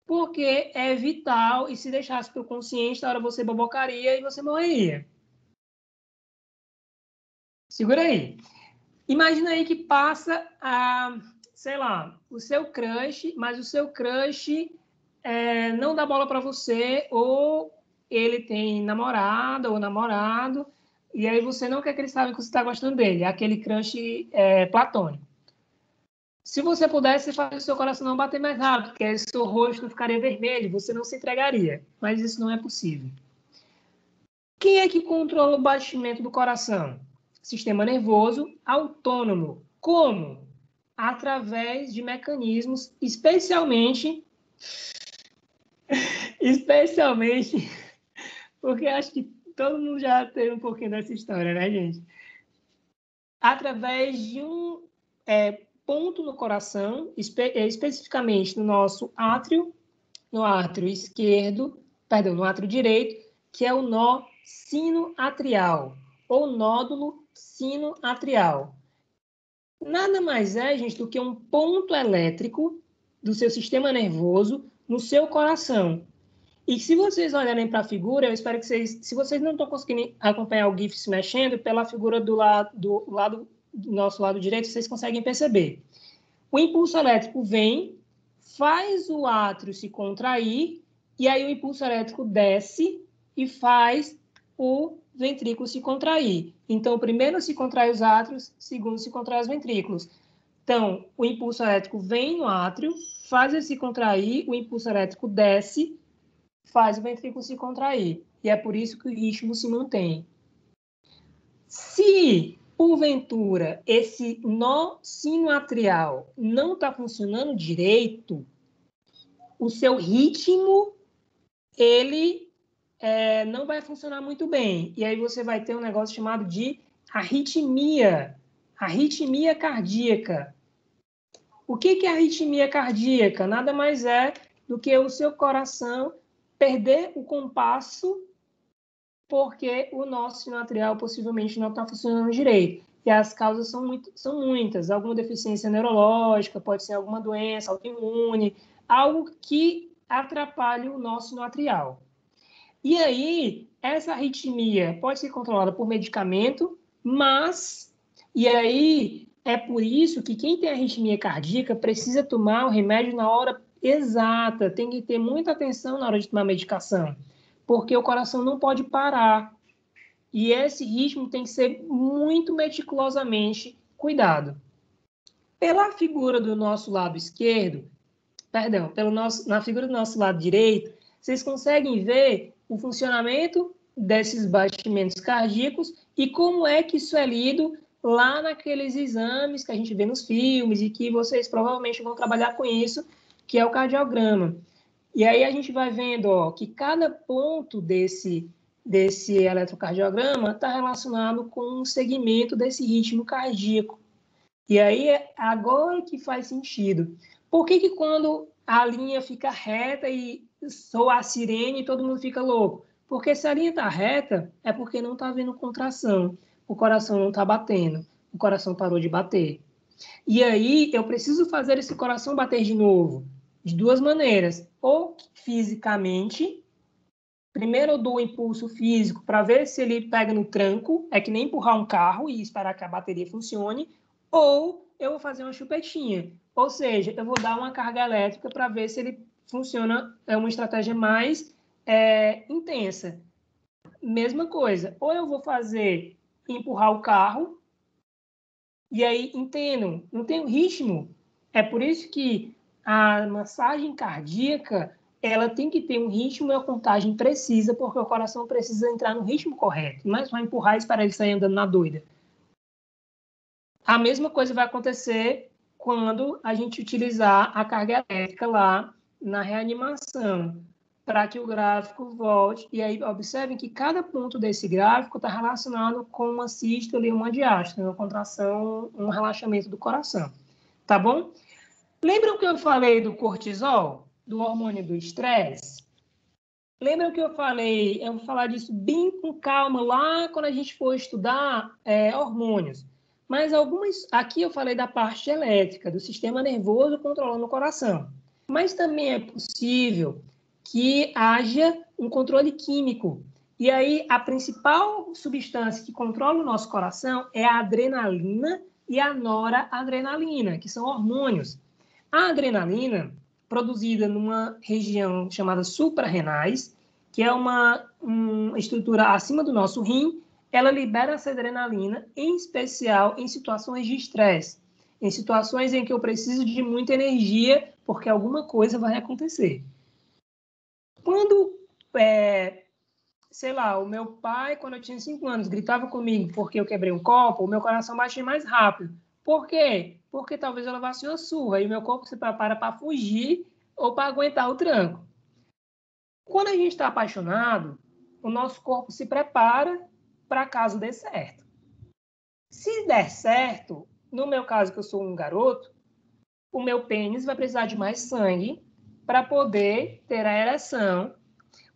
Porque é vital, e se deixasse para o consciente, na hora você bobocaria e você morreria. Segura aí. Imagina aí que passa sei lá, o seu crush, mas o seu crush não dá bola para você, ou ele tem namorada ou namorado, e aí você não quer que ele saiba que você está gostando dele. É aquele crush platônico. Se você pudesse, fazer o seu coração não bater mais rápido, porque seu rosto ficaria vermelho, você não se entregaria. Mas isso não é possível. Quem é que controla o batimento do coração? Sistema nervoso autônomo. Como? Através de mecanismos, especialmente, porque acho que todo mundo já teve um pouquinho dessa história, né, gente? Através de um ponto no coração, especificamente no nosso átrio, no átrio direito, que é o nó sinoatrial, ou nódulo sinoatrial. Nada mais é, gente, do que um ponto elétrico do seu sistema nervoso no seu coração. E se vocês olharem para a figura, eu espero que se vocês não estão conseguindo acompanhar o GIF se mexendo, pela figura do nosso lado direito, vocês conseguem perceber. O impulso elétrico vem, faz o átrio se contrair, e aí o impulso elétrico desce e faz o ventrículo se contrair. Então, primeiro se contrai os átrios, segundo se contrai os ventrículos. Então, o impulso elétrico vem no átrio, faz ele se contrair, o impulso elétrico desce, faz o ventrículo se contrair. E é por isso que o ritmo se mantém. Se, porventura, esse nó sinoatrial não está funcionando direito, o seu ritmo, ele não vai funcionar muito bem. E aí você vai ter um negócio chamado de arritmia cardíaca. O que é arritmia cardíaca? Nada mais é do que o seu coração perder o compasso porque o nosso sinoatrial possivelmente não está funcionando direito. E as causas são muitas. Alguma deficiência neurológica, pode ser alguma doença autoimune, algo que atrapalhe o nosso sinoatrial. E aí, essa arritmia pode ser controlada por medicamento, e aí é por isso que quem tem arritmia cardíaca precisa tomar o remédio na hora exata, tem que ter muita atenção na hora de tomar a medicação, porque o coração não pode parar. E esse ritmo tem que ser muito meticulosamente cuidado. Pela figura do nosso lado esquerdo, na figura do nosso lado direito, vocês conseguem ver o funcionamento desses batimentos cardíacos e como é que isso é lido lá naqueles exames que a gente vê nos filmes e que vocês provavelmente vão trabalhar com isso, que é o cardiograma. E aí a gente vai vendo que cada ponto desse eletrocardiograma está relacionado com um segmento desse ritmo cardíaco. E aí é agora que faz sentido. Por que quando a linha fica reta e soa a sirene e todo mundo fica louco? Porque se a linha está reta, é porque não está havendo contração. O coração não está batendo. O coração parou de bater. E aí eu preciso fazer esse coração bater de novo. De duas maneiras. Ou fisicamente, primeiro eu dou o impulso físico para ver se ele pega no tranco, é que nem empurrar um carro e esperar que a bateria funcione, ou eu vou fazer uma chupetinha. Ou seja, eu vou dar uma carga elétrica para ver se ele funciona, é uma estratégia mais intensa. Mesma coisa, ou eu vou fazer empurrar o carro, e aí entendo, não tem ritmo. É por isso que a massagem cardíaca, ela tem que ter um ritmo e uma contagem precisa, porque o coração precisa entrar no ritmo correto, não é só empurrar e esperar ele sair andando na doida. A mesma coisa vai acontecer quando a gente utilizar a carga elétrica lá na reanimação, para que o gráfico volte. E aí, observem que cada ponto desse gráfico está relacionado com uma sístole e uma diástole, uma contração, um relaxamento do coração. Tá bom? Lembram que eu falei do cortisol, do hormônio do estresse? Lembra que eu falei? Eu vou falar disso bem com calma lá quando a gente for estudar hormônios. Mas aqui eu falei da parte elétrica, do sistema nervoso controlando o coração. Mas também é possível que haja um controle químico. E aí, a principal substância que controla o nosso coração é a adrenalina e a noradrenalina, que são hormônios. A adrenalina, produzida numa região chamada suprarrenais, que é uma estrutura acima do nosso rim, ela libera essa adrenalina, em especial em situações de estresse, em situações em que eu preciso de muita energia, porque alguma coisa vai acontecer. Quando, sei lá, o meu pai, quando eu tinha 5 anos, gritava comigo porque eu quebrei um copo, o meu coração batia mais rápido. Por quê? Porque talvez eu levasse uma surra e o meu corpo se prepara para fugir ou para aguentar o tranco. Quando a gente está apaixonado, o nosso corpo se prepara para caso dê certo. Se der certo, no meu caso, que eu sou um garoto, o meu pênis vai precisar de mais sangue para poder ter a ereção.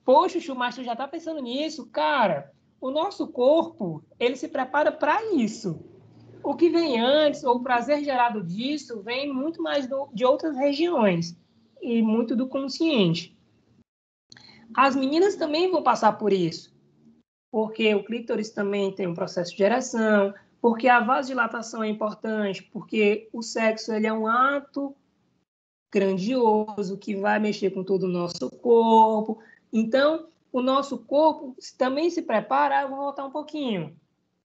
Poxa, o Schumacher já está pensando nisso? Cara, o nosso corpo, ele se prepara para isso. O que vem antes, ou o prazer gerado disso, vem muito mais de outras regiões e muito do consciente. As meninas também vão passar por isso, porque o clítoris também tem um processo de ereção, porque a vasodilatação é importante, porque o sexo ele é um ato grandioso que vai mexer com todo o nosso corpo. Então, o nosso corpo também se prepara. Eu vou voltar um pouquinho,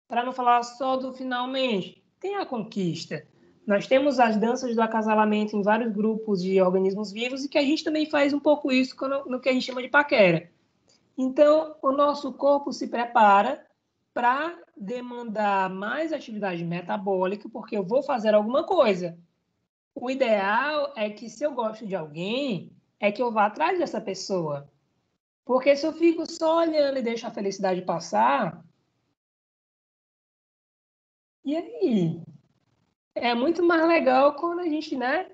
para não falar só do finalmente. Tem a conquista. Nós temos as danças do acasalamento em vários grupos de organismos vivos e que a gente também faz um pouco isso no que a gente chama de paquera. Então, o nosso corpo se prepara para demandar mais atividade metabólica, porque eu vou fazer alguma coisa. O ideal é que, se eu gosto de alguém, é que eu vá atrás dessa pessoa. Porque se eu fico só olhando e deixo a felicidade passar, e aí? É muito mais legal quando a gente, né?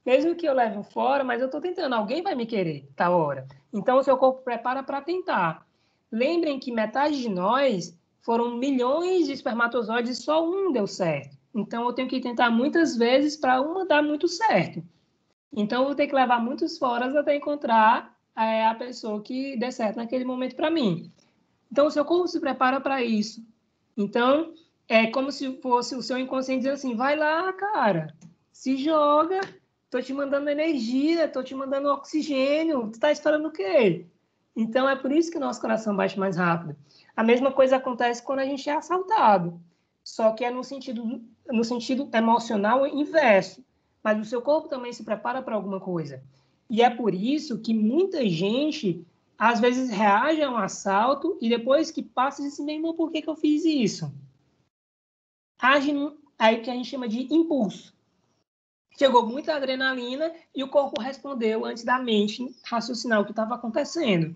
Mesmo que eu leve fora, mas eu estou tentando, alguém vai me querer, tá hora. Então, o seu corpo prepara para tentar. Lembrem que metade de nós foram milhões de espermatozoides e só um deu certo. Então, eu tenho que tentar muitas vezes para uma dar muito certo. Então, eu vou ter que levar muitos foras até encontrar a pessoa que dê certo naquele momento para mim. Então, o seu corpo se prepara para isso. Então, é como se fosse o seu inconsciente dizendo assim, vai lá, cara, se joga, tô te mandando energia, tô te mandando oxigênio, tu tá esperando o quê? Então, é por isso que o nosso coração bate mais rápido. A mesma coisa acontece quando a gente é assaltado, só que é no sentido emocional inverso. Mas o seu corpo também se prepara para alguma coisa. E é por isso que muita gente, às vezes, reage a um assalto e depois que passa, diz assim, meu irmão, por que eu fiz isso? Age aí que a gente chama de impulso. Chegou muita adrenalina e o corpo respondeu antes da mente raciocinar o que estava acontecendo.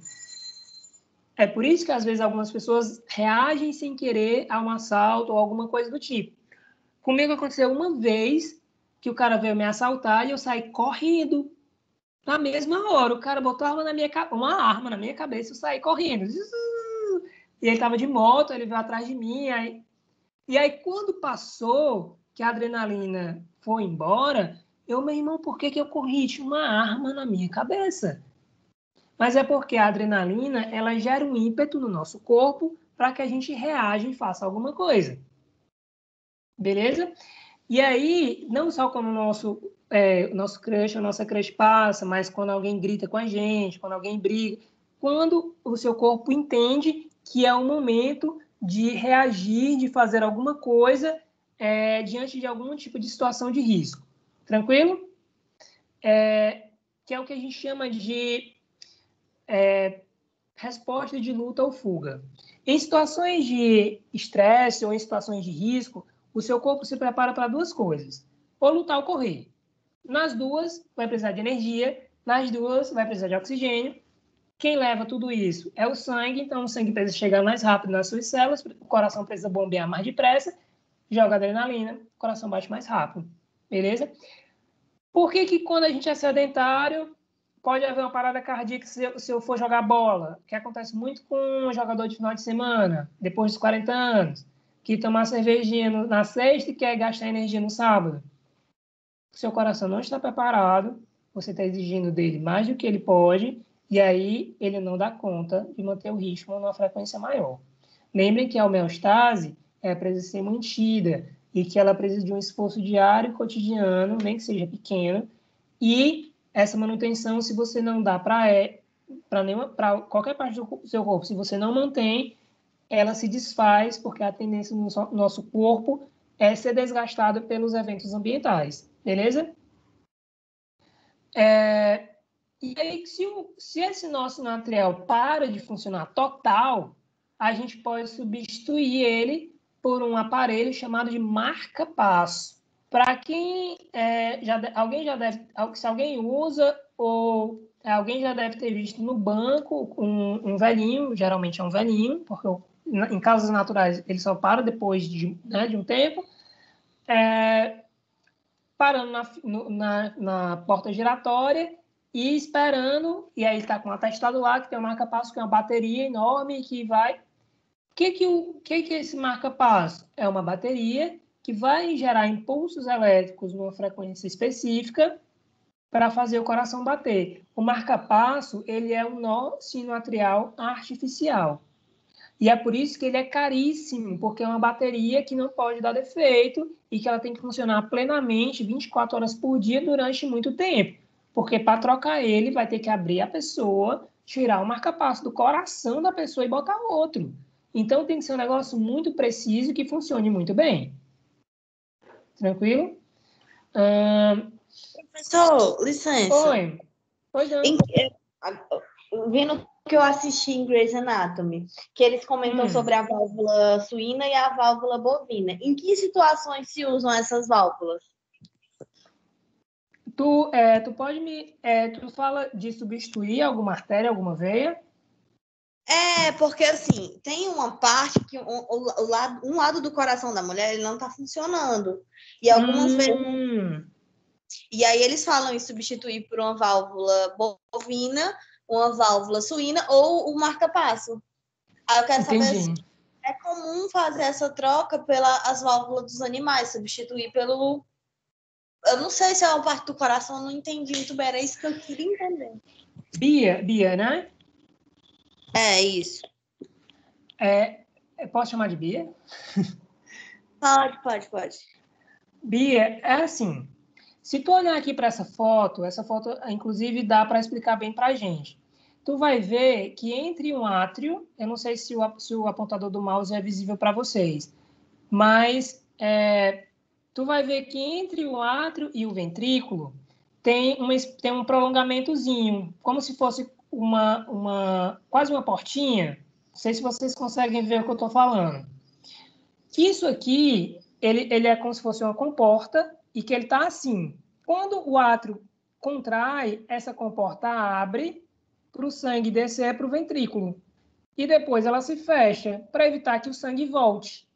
É por isso que, às vezes, algumas pessoas reagem sem querer a um assalto ou alguma coisa do tipo. Comigo aconteceu uma vez que o cara veio me assaltar e eu saí correndo. Na mesma hora, o cara botou uma arma na minha cabeça, eu saí correndo. E ele estava de moto, ele veio atrás de mim. E aí, quando passou, que a adrenalina foi embora, meu irmão, por que eu corri? Tinha uma arma na minha cabeça. Mas é porque a adrenalina, ela gera um ímpeto no nosso corpo para que a gente reaja e faça alguma coisa. Beleza? E aí, não só quando o nosso crush, a nossa crush passa, mas quando alguém grita com a gente, quando alguém briga, quando o seu corpo entende que é o momento de reagir, de fazer alguma coisa diante de algum tipo de situação de risco. Tranquilo? Que é o que a gente chama de resposta de luta ou fuga. Em situações de estresse ou em situações de risco, o seu corpo se prepara para duas coisas: ou lutar ou correr. Nas duas, vai precisar de energia, nas duas, vai precisar de oxigênio. Quem leva tudo isso é o sangue, então o sangue precisa chegar mais rápido nas suas células, o coração precisa bombear mais depressa, joga adrenalina, o coração bate mais rápido. Beleza? Por que quando a gente é sedentário, pode haver uma parada cardíaca se eu for jogar bola, que acontece muito com um jogador de final de semana, depois dos 40 anos, que toma cervejinha na sexta e quer gastar energia no sábado. O seu coração não está preparado, você está exigindo dele mais do que ele pode, e aí ele não dá conta de manter o ritmo numa frequência maior. Lembrem que a homeostase precisa ser mantida e que ela precisa de um esforço diário e cotidiano, nem que seja pequeno, e essa manutenção, se você não dá para qualquer parte do seu corpo, se você não mantém, ela se desfaz, porque a tendência do nosso corpo é ser desgastado pelos eventos ambientais, beleza? E aí, se esse nosso material para de funcionar total, a gente pode substituir ele por um aparelho chamado de marca-passo. Para quem se alguém usa ou alguém já deve ter visto no banco um velhinho, geralmente é um velhinho, porque em casos naturais ele só para depois de um tempo, parando na porta giratória e esperando, e aí está com um atestado lá que tem um marca-passo, que é uma bateria enorme que vai... O que é esse marca-passo? É uma bateria que vai gerar impulsos elétricos numa frequência específica para fazer o coração bater. O marca-passo, ele é um nó sinoatrial artificial. E é por isso que ele é caríssimo, porque é uma bateria que não pode dar defeito e que ela tem que funcionar plenamente 24 horas por dia durante muito tempo. Porque para trocar ele, vai ter que abrir a pessoa, tirar o marca-passo do coração da pessoa e botar outro. Então, tem que ser um negócio muito preciso que funcione muito bem. Tranquilo? Professor, licença. Oi. Pois não. Vendo que eu assisti em Grey's Anatomy, que eles comentam sobre a válvula suína e a válvula bovina. Em que situações se usam essas válvulas? Tu fala de substituir alguma artéria, alguma veia? Porque assim, tem uma parte que um lado do coração da mulher ele não está funcionando. E algumas vezes. E aí eles falam em substituir por uma válvula bovina, uma válvula suína ou o marca-passo. Aí eu quero saber se é comum fazer essa troca pelas válvulas dos animais, substituir pelo... Eu não sei se é uma parte do coração, eu não entendi muito bem, era isso que eu queria entender. Bia, né? É isso. Posso chamar de Bia? Pode. Bia, é assim, se tu olhar aqui para essa foto, inclusive dá para explicar bem para a gente. Tu vai ver que entre um átrio, eu não sei se o apontador do mouse é visível para vocês, mas tu vai ver que entre o átrio e o ventrículo tem um prolongamentozinho, como se fosse quase uma portinha. Não sei se vocês conseguem ver o que eu estou falando. Isso aqui, ele é como se fosse uma comporta e que ele está assim. Quando o átrio contrai, essa comporta abre para o sangue descer para o ventrículo. E depois ela se fecha para evitar que o sangue volte.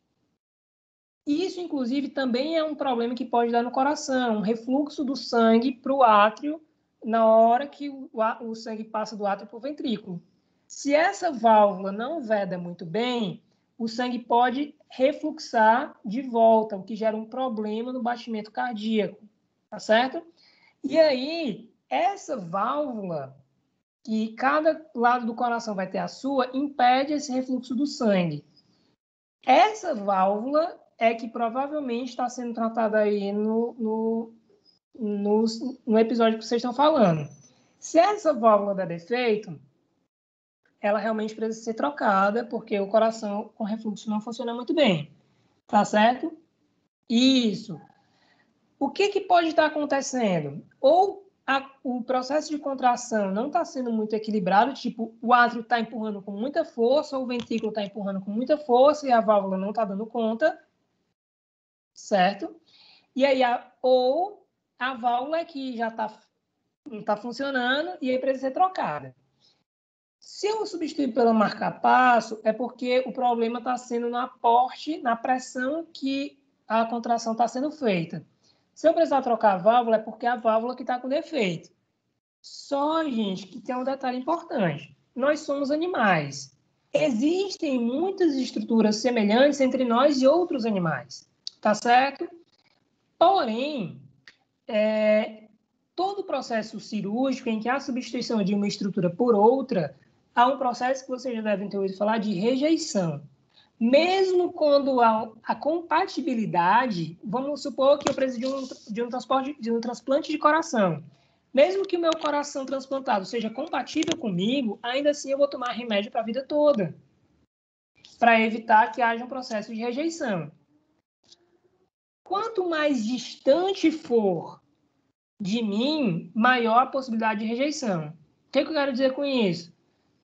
E isso, inclusive, também é um problema que pode dar no coração, um refluxo do sangue para o átrio na hora que o sangue passa do átrio para o ventrículo. Se essa válvula não veda muito bem, o sangue pode refluxar de volta, o que gera um problema no batimento cardíaco, tá certo? E aí, essa válvula, que cada lado do coração vai ter a sua, impede esse refluxo do sangue. Essa válvula é que provavelmente está sendo tratada aí no episódio que vocês estão falando. Se essa válvula der defeito, ela realmente precisa ser trocada, porque o coração com refluxo não funciona muito bem. Tá certo? Isso. O que pode estar acontecendo? Ou o processo de contração não está sendo muito equilibrado, tipo, o átrio está empurrando com muita força, ou o ventrículo está empurrando com muita força e a válvula não está dando conta, certo? E aí, ou a válvula é que já não está funcionando e aí precisa ser trocada. Se eu substituir pelo marca-passo, é porque o problema está sendo no aporte, na pressão que a contração está sendo feita. Se eu precisar trocar a válvula, é porque é a válvula que está com defeito. Só, gente, que tem um detalhe importante. Nós somos animais. Existem muitas estruturas semelhantes entre nós e outros animais, tá certo? Porém, todo processo cirúrgico em que há substituição de uma estrutura por outra, há um processo que vocês já devem ter ouvido falar de rejeição. Mesmo quando há a compatibilidade, vamos supor que eu preciso de um transplante de coração. Mesmo que o meu coração transplantado seja compatível comigo, ainda assim eu vou tomar remédio para a vida toda, para evitar que haja um processo de rejeição. Quanto mais distante for de mim, maior a possibilidade de rejeição. O que eu quero dizer com isso?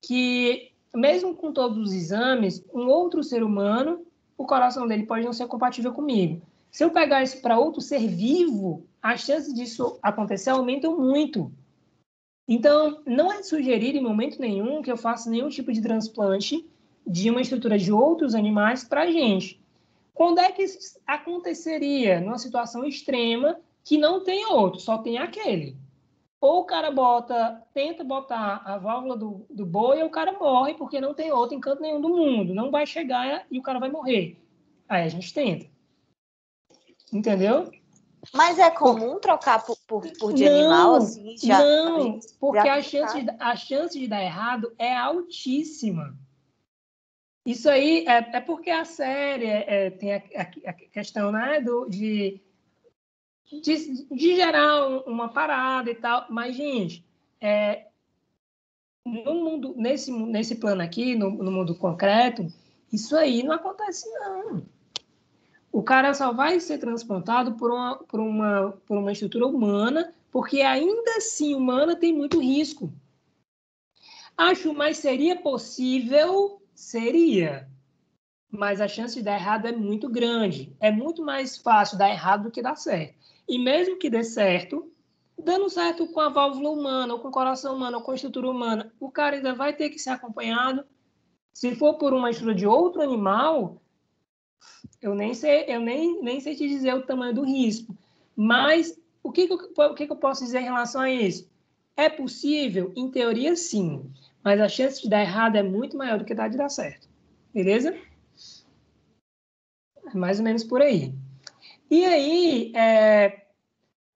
Que, mesmo com todos os exames, um outro ser humano, o coração dele pode não ser compatível comigo. Se eu pegar isso para outro ser vivo, as chances disso acontecer aumentam muito. Então, não é sugerido em momento nenhum que eu faça nenhum tipo de transplante de uma estrutura de outros animais para a gente. Quando é que isso aconteceria? Numa situação extrema que não tem outro, só tem aquele. Ou o cara tenta botar a válvula do boi e o cara morre porque não tem outro em canto nenhum do mundo. Não vai chegar e o cara vai morrer. Aí a gente tenta. Entendeu? Mas é comum trocar por de animal, assim? Não, porque a chance de dar errado é altíssima. Isso aí é porque a série tem a questão, né, de gerar uma parada e tal. Mas, gente, no mundo, nesse plano aqui, no mundo concreto, isso aí não acontece, não. O cara só vai ser transplantado por uma estrutura humana, porque ainda assim humana tem muito risco. Acho, mas seria possível? Seria. Mas a chance de dar errado é muito grande. É muito mais fácil dar errado do que dar certo. E mesmo que dê certo, dando certo com a válvula humana, ou com o coração humano, ou com a estrutura humana, o cara ainda vai ter que ser acompanhado. Se for por uma estrutura de outro animal, eu nem sei te dizer o tamanho do risco. Mas o que eu posso dizer em relação a isso? É possível? Em teoria, sim. Mas a chance de dar errado é muito maior do que de dar certo. Beleza? É mais ou menos por aí. E aí,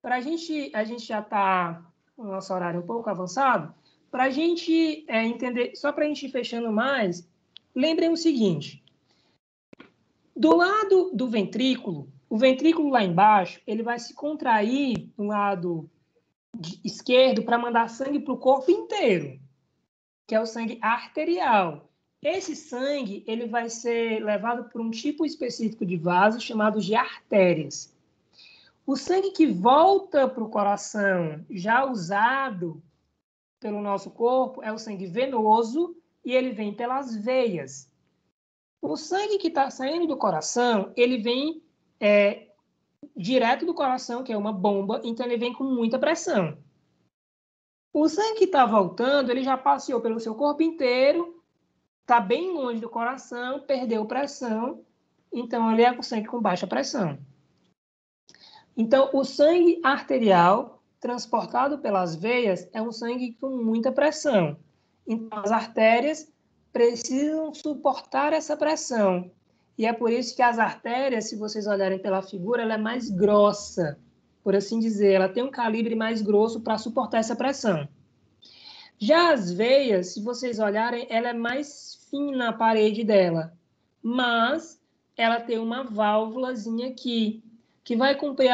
a gente já está com o nosso horário um pouco avançado. Para a gente entender, só para a gente ir fechando mais, lembrem o seguinte. Do lado do ventrículo, o ventrículo lá embaixo, ele vai se contrair do lado esquerdo para mandar sangue para o corpo inteiro, que é o sangue arterial. Esse sangue ele vai ser levado por um tipo específico de vaso chamado de artérias. O sangue que volta para o coração, já usado pelo nosso corpo, é o sangue venoso e ele vem pelas veias. O sangue que está saindo do coração, ele vem direto do coração, que é uma bomba, então ele vem com muita pressão. O sangue que está voltando, ele já passeou pelo seu corpo inteiro, está bem longe do coração, perdeu pressão, então ele é o sangue com baixa pressão. Então, o sangue arterial, transportado pelas veias, é um sangue com muita pressão. Então, as artérias precisam suportar essa pressão. E é por isso que as artérias, se vocês olharem pela figura, ela é mais grossa, por assim dizer. Ela tem um calibre mais grosso para suportar essa pressão. Já as veias, se vocês olharem, ela é mais fina a parede dela. Mas ela tem uma válvulazinha aqui, que vai cumprir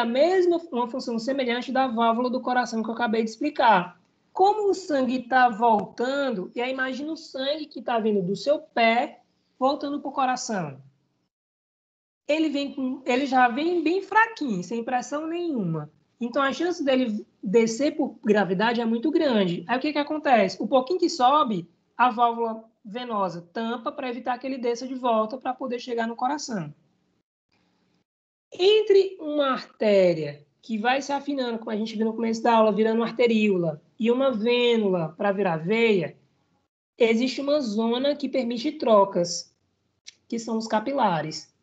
uma função semelhante da válvula do coração que eu acabei de explicar. Como o sangue está voltando, e aí imagina o sangue que está vindo do seu pé, voltando para o coração. Ele já vem bem fraquinho, sem pressão nenhuma. Então, a chance dele descer por gravidade é muito grande. Aí, o que acontece? O pouquinho que sobe, a válvula venosa tampa para evitar que ele desça de volta para poder chegar no coração. Entre uma artéria que vai se afinando, como a gente viu no começo da aula, virando uma arteríola, e uma vênula para virar veia, existe uma zona que permite trocas, que são os capilares.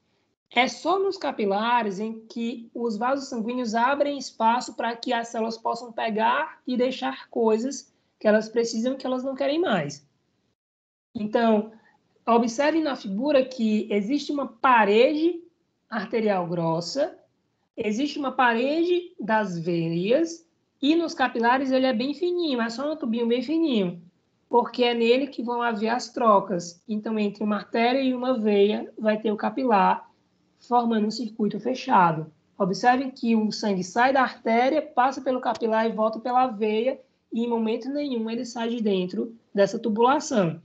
É só nos capilares em que os vasos sanguíneos abrem espaço para que as células possam pegar e deixar coisas que elas precisam que elas não querem mais. Então, observe na figura que existe uma parede arterial grossa, existe uma parede das veias e nos capilares ele é bem fininho, é só um tubinho bem fininho, porque é nele que vão haver as trocas. Então, entre uma artéria e uma veia vai ter o capilar, formando um circuito fechado. Observe que o sangue sai da artéria, passa pelo capilar e volta pela veia, e em momento nenhum ele sai de dentro dessa tubulação.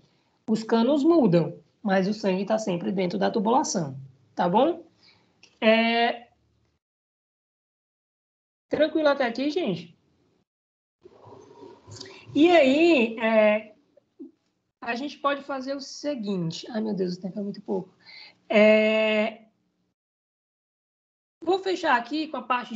Os canos mudam, mas o sangue está sempre dentro da tubulação, tá bom? Tranquilo até aqui, gente? E aí, a gente pode fazer o seguinte... Ai, meu Deus, o tempo é muito pouco. Vou fechar aqui com a parte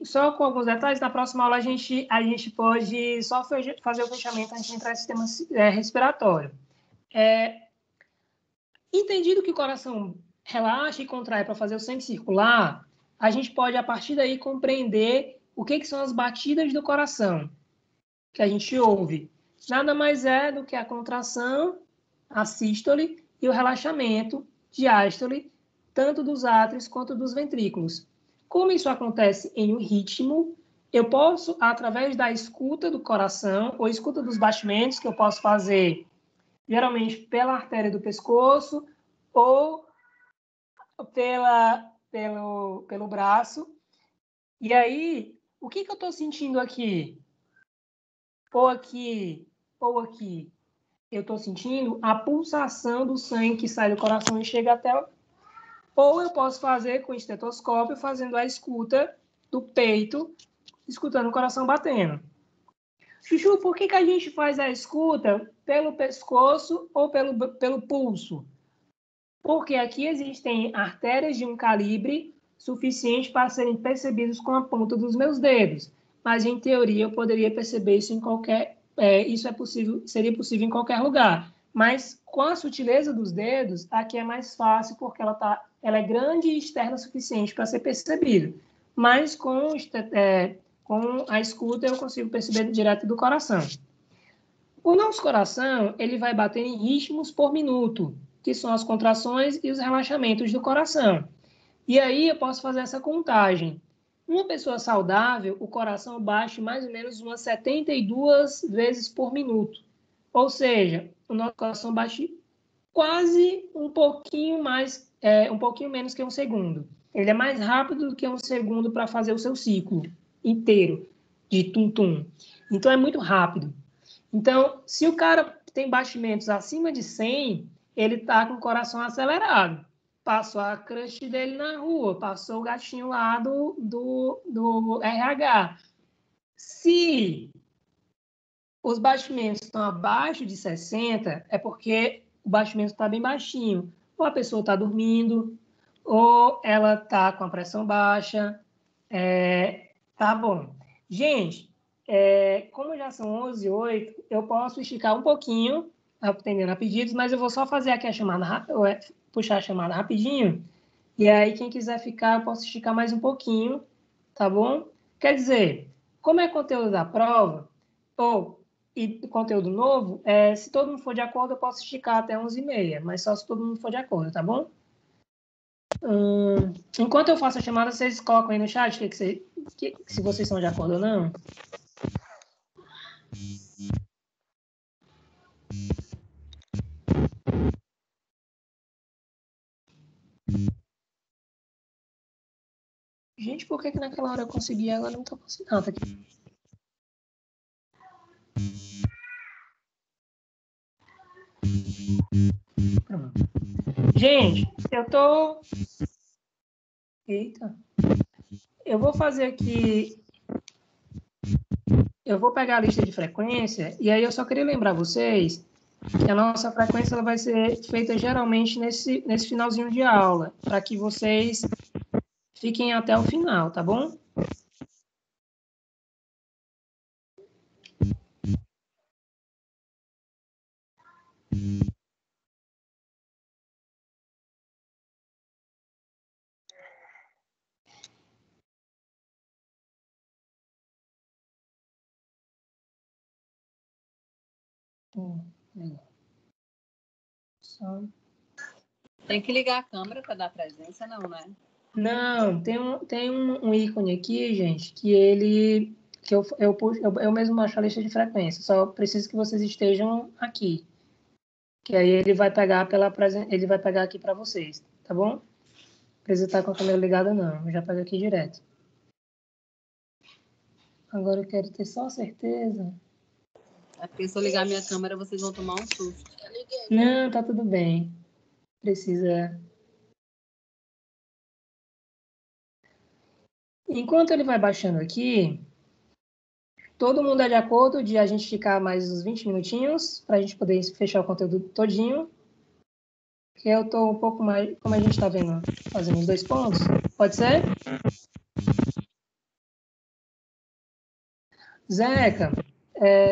só com alguns detalhes. Na próxima aula, a gente pode só fazer o fechamento antes de entrar no sistema respiratório. Entendido que o coração relaxa e contrai para fazer o sangue circular, a gente pode, a partir daí, compreender o que são as batidas do coração que a gente ouve. Nada mais é do que a contração, a sístole, e o relaxamento, diástole, tanto dos átrios quanto dos ventrículos. Como isso acontece em um ritmo, eu posso, através da escuta do coração, ou escuta dos batimentos, que eu posso fazer geralmente pela artéria do pescoço, ou pelo braço. E aí, o que eu estou sentindo aqui? Ou aqui, ou aqui. Eu estou sentindo a pulsação do sangue que sai do coração e chega até Ou eu posso fazer com o estetoscópio, fazendo a escuta do peito, escutando o coração batendo. Chuchu, por que a gente faz a escuta pelo pescoço ou pelo pulso? Porque aqui existem artérias de um calibre suficiente para serem percebidas com a ponta dos meus dedos. Mas, em teoria, eu poderia perceber isso em qualquer... seria possível em qualquer lugar. Mas, com a sutileza dos dedos, aqui é mais fácil, porque ela é grande e externa o suficiente para ser percebida. Mas, com a escuta, eu consigo perceber direto do coração. O nosso coração, ele vai bater em ritmos por minuto, que são as contrações e os relaxamentos do coração. E aí eu posso fazer essa contagem. Uma pessoa saudável, o coração bate mais ou menos umas 72 vezes por minuto. Ou seja, o nosso coração bate quase um pouquinho menos que um segundo. Ele é mais rápido do que um segundo para fazer o seu ciclo inteiro de tum-tum. Então, é muito rápido. Então, se o cara tem batimentos acima de 100, ele está com o coração acelerado. Passou a crush dele na rua, passou o gatinho lá do RH. Se os batimentos estão abaixo de 60, é porque o batimento está bem baixinho. Ou a pessoa está dormindo, ou ela está com a pressão baixa. Tá bom. Gente, como já são 11h08, eu posso esticar um pouquinho, atendendo a pedidos, mas eu vou só fazer aqui a chamada, puxar a chamada rapidinho, e aí quem quiser ficar, eu posso esticar mais um pouquinho, tá bom? Quer dizer, como é conteúdo da prova, e conteúdo novo, se todo mundo for de acordo, eu posso esticar até 11h30, mas só se todo mundo for de acordo, tá bom? Enquanto eu faço a chamada, vocês colocam aí no chat se vocês estão de acordo ou não. Gente, por que naquela hora eu consegui, agora não tô conseguindo? Ah, tá aqui. Pronto. Gente, Eita. Eu vou fazer aqui... Eu vou pegar a lista de frequência, e aí eu só queria lembrar vocês que a nossa frequência ela vai ser feita geralmente nesse finalzinho de aula, para que vocês fiquem até o final, tá bom? Legal. Só... Tem que ligar a câmera para dar presença, não, né? Não, tem um ícone aqui, gente, que ele... que eu mesmo acho a lista de frequência. Só preciso que vocês estejam aqui. Que aí ele vai pegar ele vai pegar aqui para vocês, tá bom? Não precisa estar com a câmera ligada, não. Eu já pego aqui direto. Agora eu quero ter só certeza. É porque se eu ligar minha câmera, vocês vão tomar um susto. Não, tá tudo bem. Precisa... Enquanto ele vai baixando aqui, todo mundo é de acordo de a gente ficar mais uns 20 minutinhos para a gente poder fechar o conteúdo todinho. Que eu estou um pouco mais... Como a gente está vendo, fazendo os 2 pontos. Pode ser? Zeca,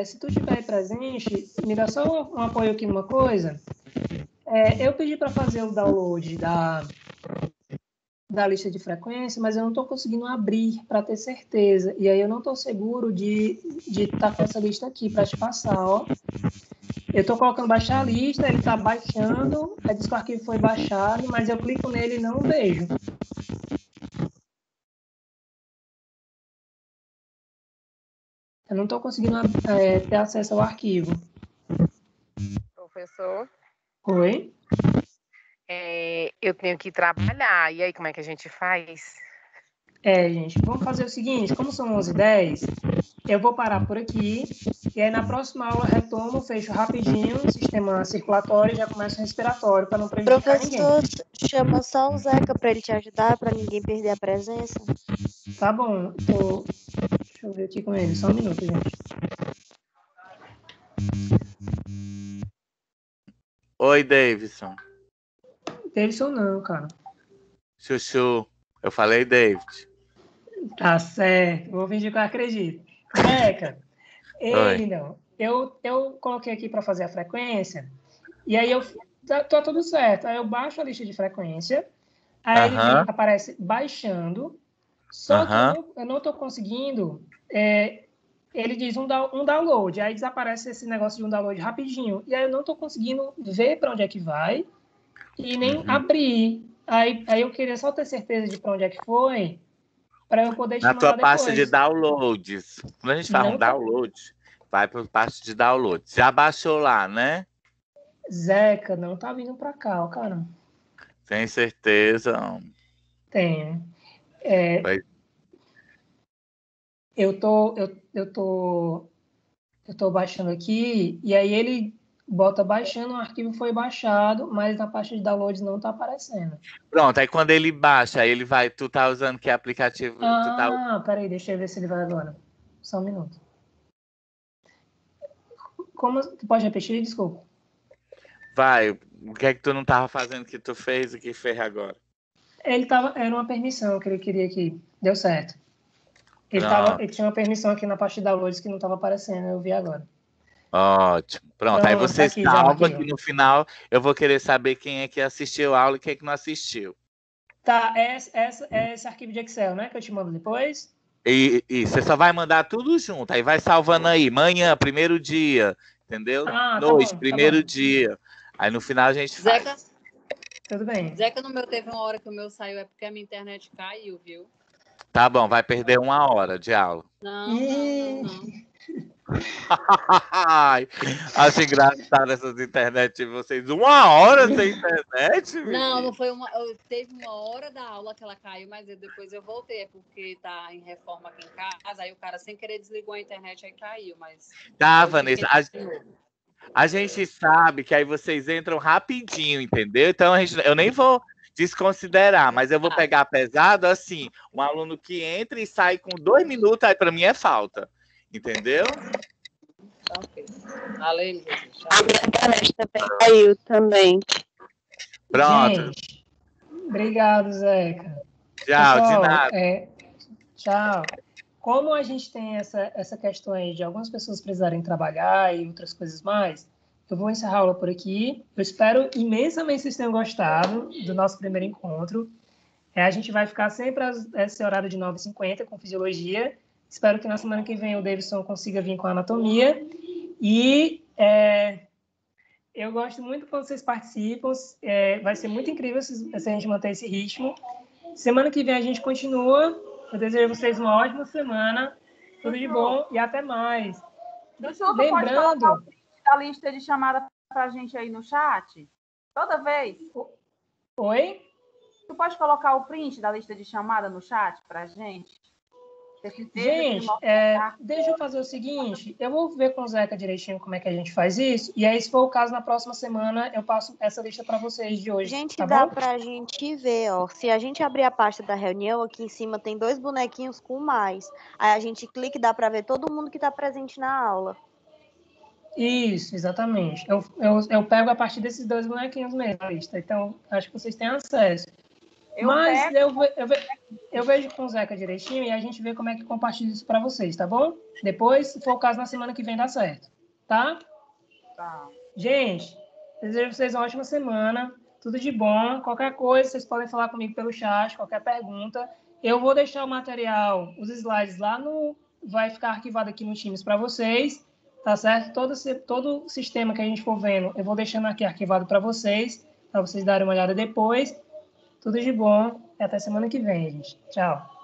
se tu estiver aí presente, me dá só um apoio aqui numa coisa. Eu pedi para fazer o download da lista de frequência, mas eu não estou conseguindo abrir para ter certeza. E aí eu não estou seguro de estar com essa lista aqui para te passar, ó. Eu estou colocando baixar a lista, ele está baixando, diz que o arquivo foi baixado, mas eu clico nele e não vejo. Eu não estou conseguindo ter acesso ao arquivo. Professor, Oi? eu tenho que trabalhar. E aí, como é que a gente faz? Gente, vamos fazer o seguinte, como são 11h10, eu vou parar por aqui, e aí na próxima aula retomo, fecho rapidinho o sistema circulatório e já começo o respiratório, para não prejudicar ninguém. Professor, chama só o Zeca para ele te ajudar, para ninguém perder a presença. Tá bom, deixa eu ver aqui com ele, só um minuto, gente. Oi, Davidson. Davidson não, cara. Chuchu. Eu falei David. Tá certo, vou fingir que eu acredito. Zeca, ele não. Eu coloquei aqui para fazer a frequência, e aí tá tudo certo. Aí eu baixo a lista de frequência, aí ele aparece baixando, só que eu não estou conseguindo. Ele diz um download, aí desaparece esse negócio de um download rapidinho, e aí eu não estou conseguindo ver para onde é que vai e nem abrir. Aí eu queria só ter certeza de para onde é que foi, para eu poder te Na mandar tua pasta de depois. downloads. Quando a gente faz um download, vai para a pasta de download. Já baixou lá, né? Zeca, não tá vindo para cá, ó, cara. Tem certeza? Tenho. Vai. Eu tô baixando aqui, e aí ele bota baixando, o arquivo foi baixado, mas na pasta de downloads não tá aparecendo. Pronto, aí quando ele baixa, aí ele vai. Tu tá usando que aplicativo? Peraí, deixa eu ver se ele vai agora. Só um minuto. Tu pode repetir? Desculpa. Vai. O que é que tu não tava fazendo que tu fez e que fez agora? Era uma permissão que ele queria que deu certo. Ele tinha uma permissão aqui na pasta de downloads que não estava aparecendo, eu vi agora. Ótimo. Pronto, aí você tá aqui, salva que no final eu vou querer saber quem é que assistiu a aula e quem é que não assistiu. Tá, esse arquivo de Excel, né? Que eu te mando depois. E você só vai mandar tudo junto, aí vai salvando aí. Manhã, primeiro dia, entendeu? Noite, primeiro dia. Aí no final a gente faz. Zeca, tudo bem. Zeca, no meu teve uma hora que o meu saiu, é porque a minha internet caiu, viu? Tá bom, vai perder 1 hora de aula. Não. Acho engraçado essas internet de vocês. 1 hora sem internet? Não foi uma. Teve 1 hora da aula que ela caiu, mas depois eu voltei. É porque tá em reforma aqui em casa. Aí o cara sem querer desligou a internet e caiu. Mas. Tá, Vanessa. A gente sabe que aí vocês entram rapidinho, entendeu? Então eu nem vou desconsiderar, mas eu vou pegar pesado assim. Um aluno que entra e sai com 2 minutos, aí para mim é falta. Entendeu? Ok. Valeu, a internet também caiu também. Pronto. Gente, obrigado, Zeca. Tchau, Pessoal, de nada. Tchau. Como a gente tem essa questão aí de algumas pessoas precisarem trabalhar e outras coisas mais, eu vou encerrar a aula por aqui. Eu espero imensamente que vocês tenham gostado do nosso primeiro encontro. A gente vai ficar sempre esse horário de 9h50 com fisiologia. Espero que na semana que vem o Davidson consiga vir com a anatomia. E Eu gosto muito quando vocês participam. Vai ser muito incrível se a gente manter esse ritmo. Semana que vem a gente continua. Eu desejo a vocês uma ótima semana. Tudo de bom e até mais. Dudu, tu Lembrando... pode colocar o print da lista de chamada pra gente aí no chat? Toda vez? Oi? Tu pode colocar o print da lista de chamada no chat pra gente? Gente, deixa eu fazer o seguinte, eu vou ver com o Zeca direitinho como é que a gente faz isso, e aí, se for o caso, na próxima semana eu passo essa lista para vocês de hoje, Gente, tá dá bom? pra gente ver, ó. Se a gente abrir a pasta da reunião, aqui em cima tem 2 bonequinhos com mais. Aí a gente clica e dá pra ver todo mundo que tá presente na aula. Isso, exatamente. Eu pego a partir desses 2 bonequinhos mesmo, a lista, então acho que vocês têm acesso. Mas eu vejo com o Zeca direitinho e a gente vê como é que compartilha isso para vocês, tá bom? Depois, se for o caso, na semana que vem dá certo, tá? Tá. Gente, desejo a vocês uma ótima semana, tudo de bom. Qualquer coisa, vocês podem falar comigo pelo chat, qualquer pergunta. Eu vou deixar o material, os slides lá no... Vai ficar arquivado aqui no Teams para vocês, tá certo? Todo o sistema que a gente for vendo, eu vou deixando aqui arquivado para vocês darem uma olhada depois. Tudo de bom e até semana que vem, gente. Tchau.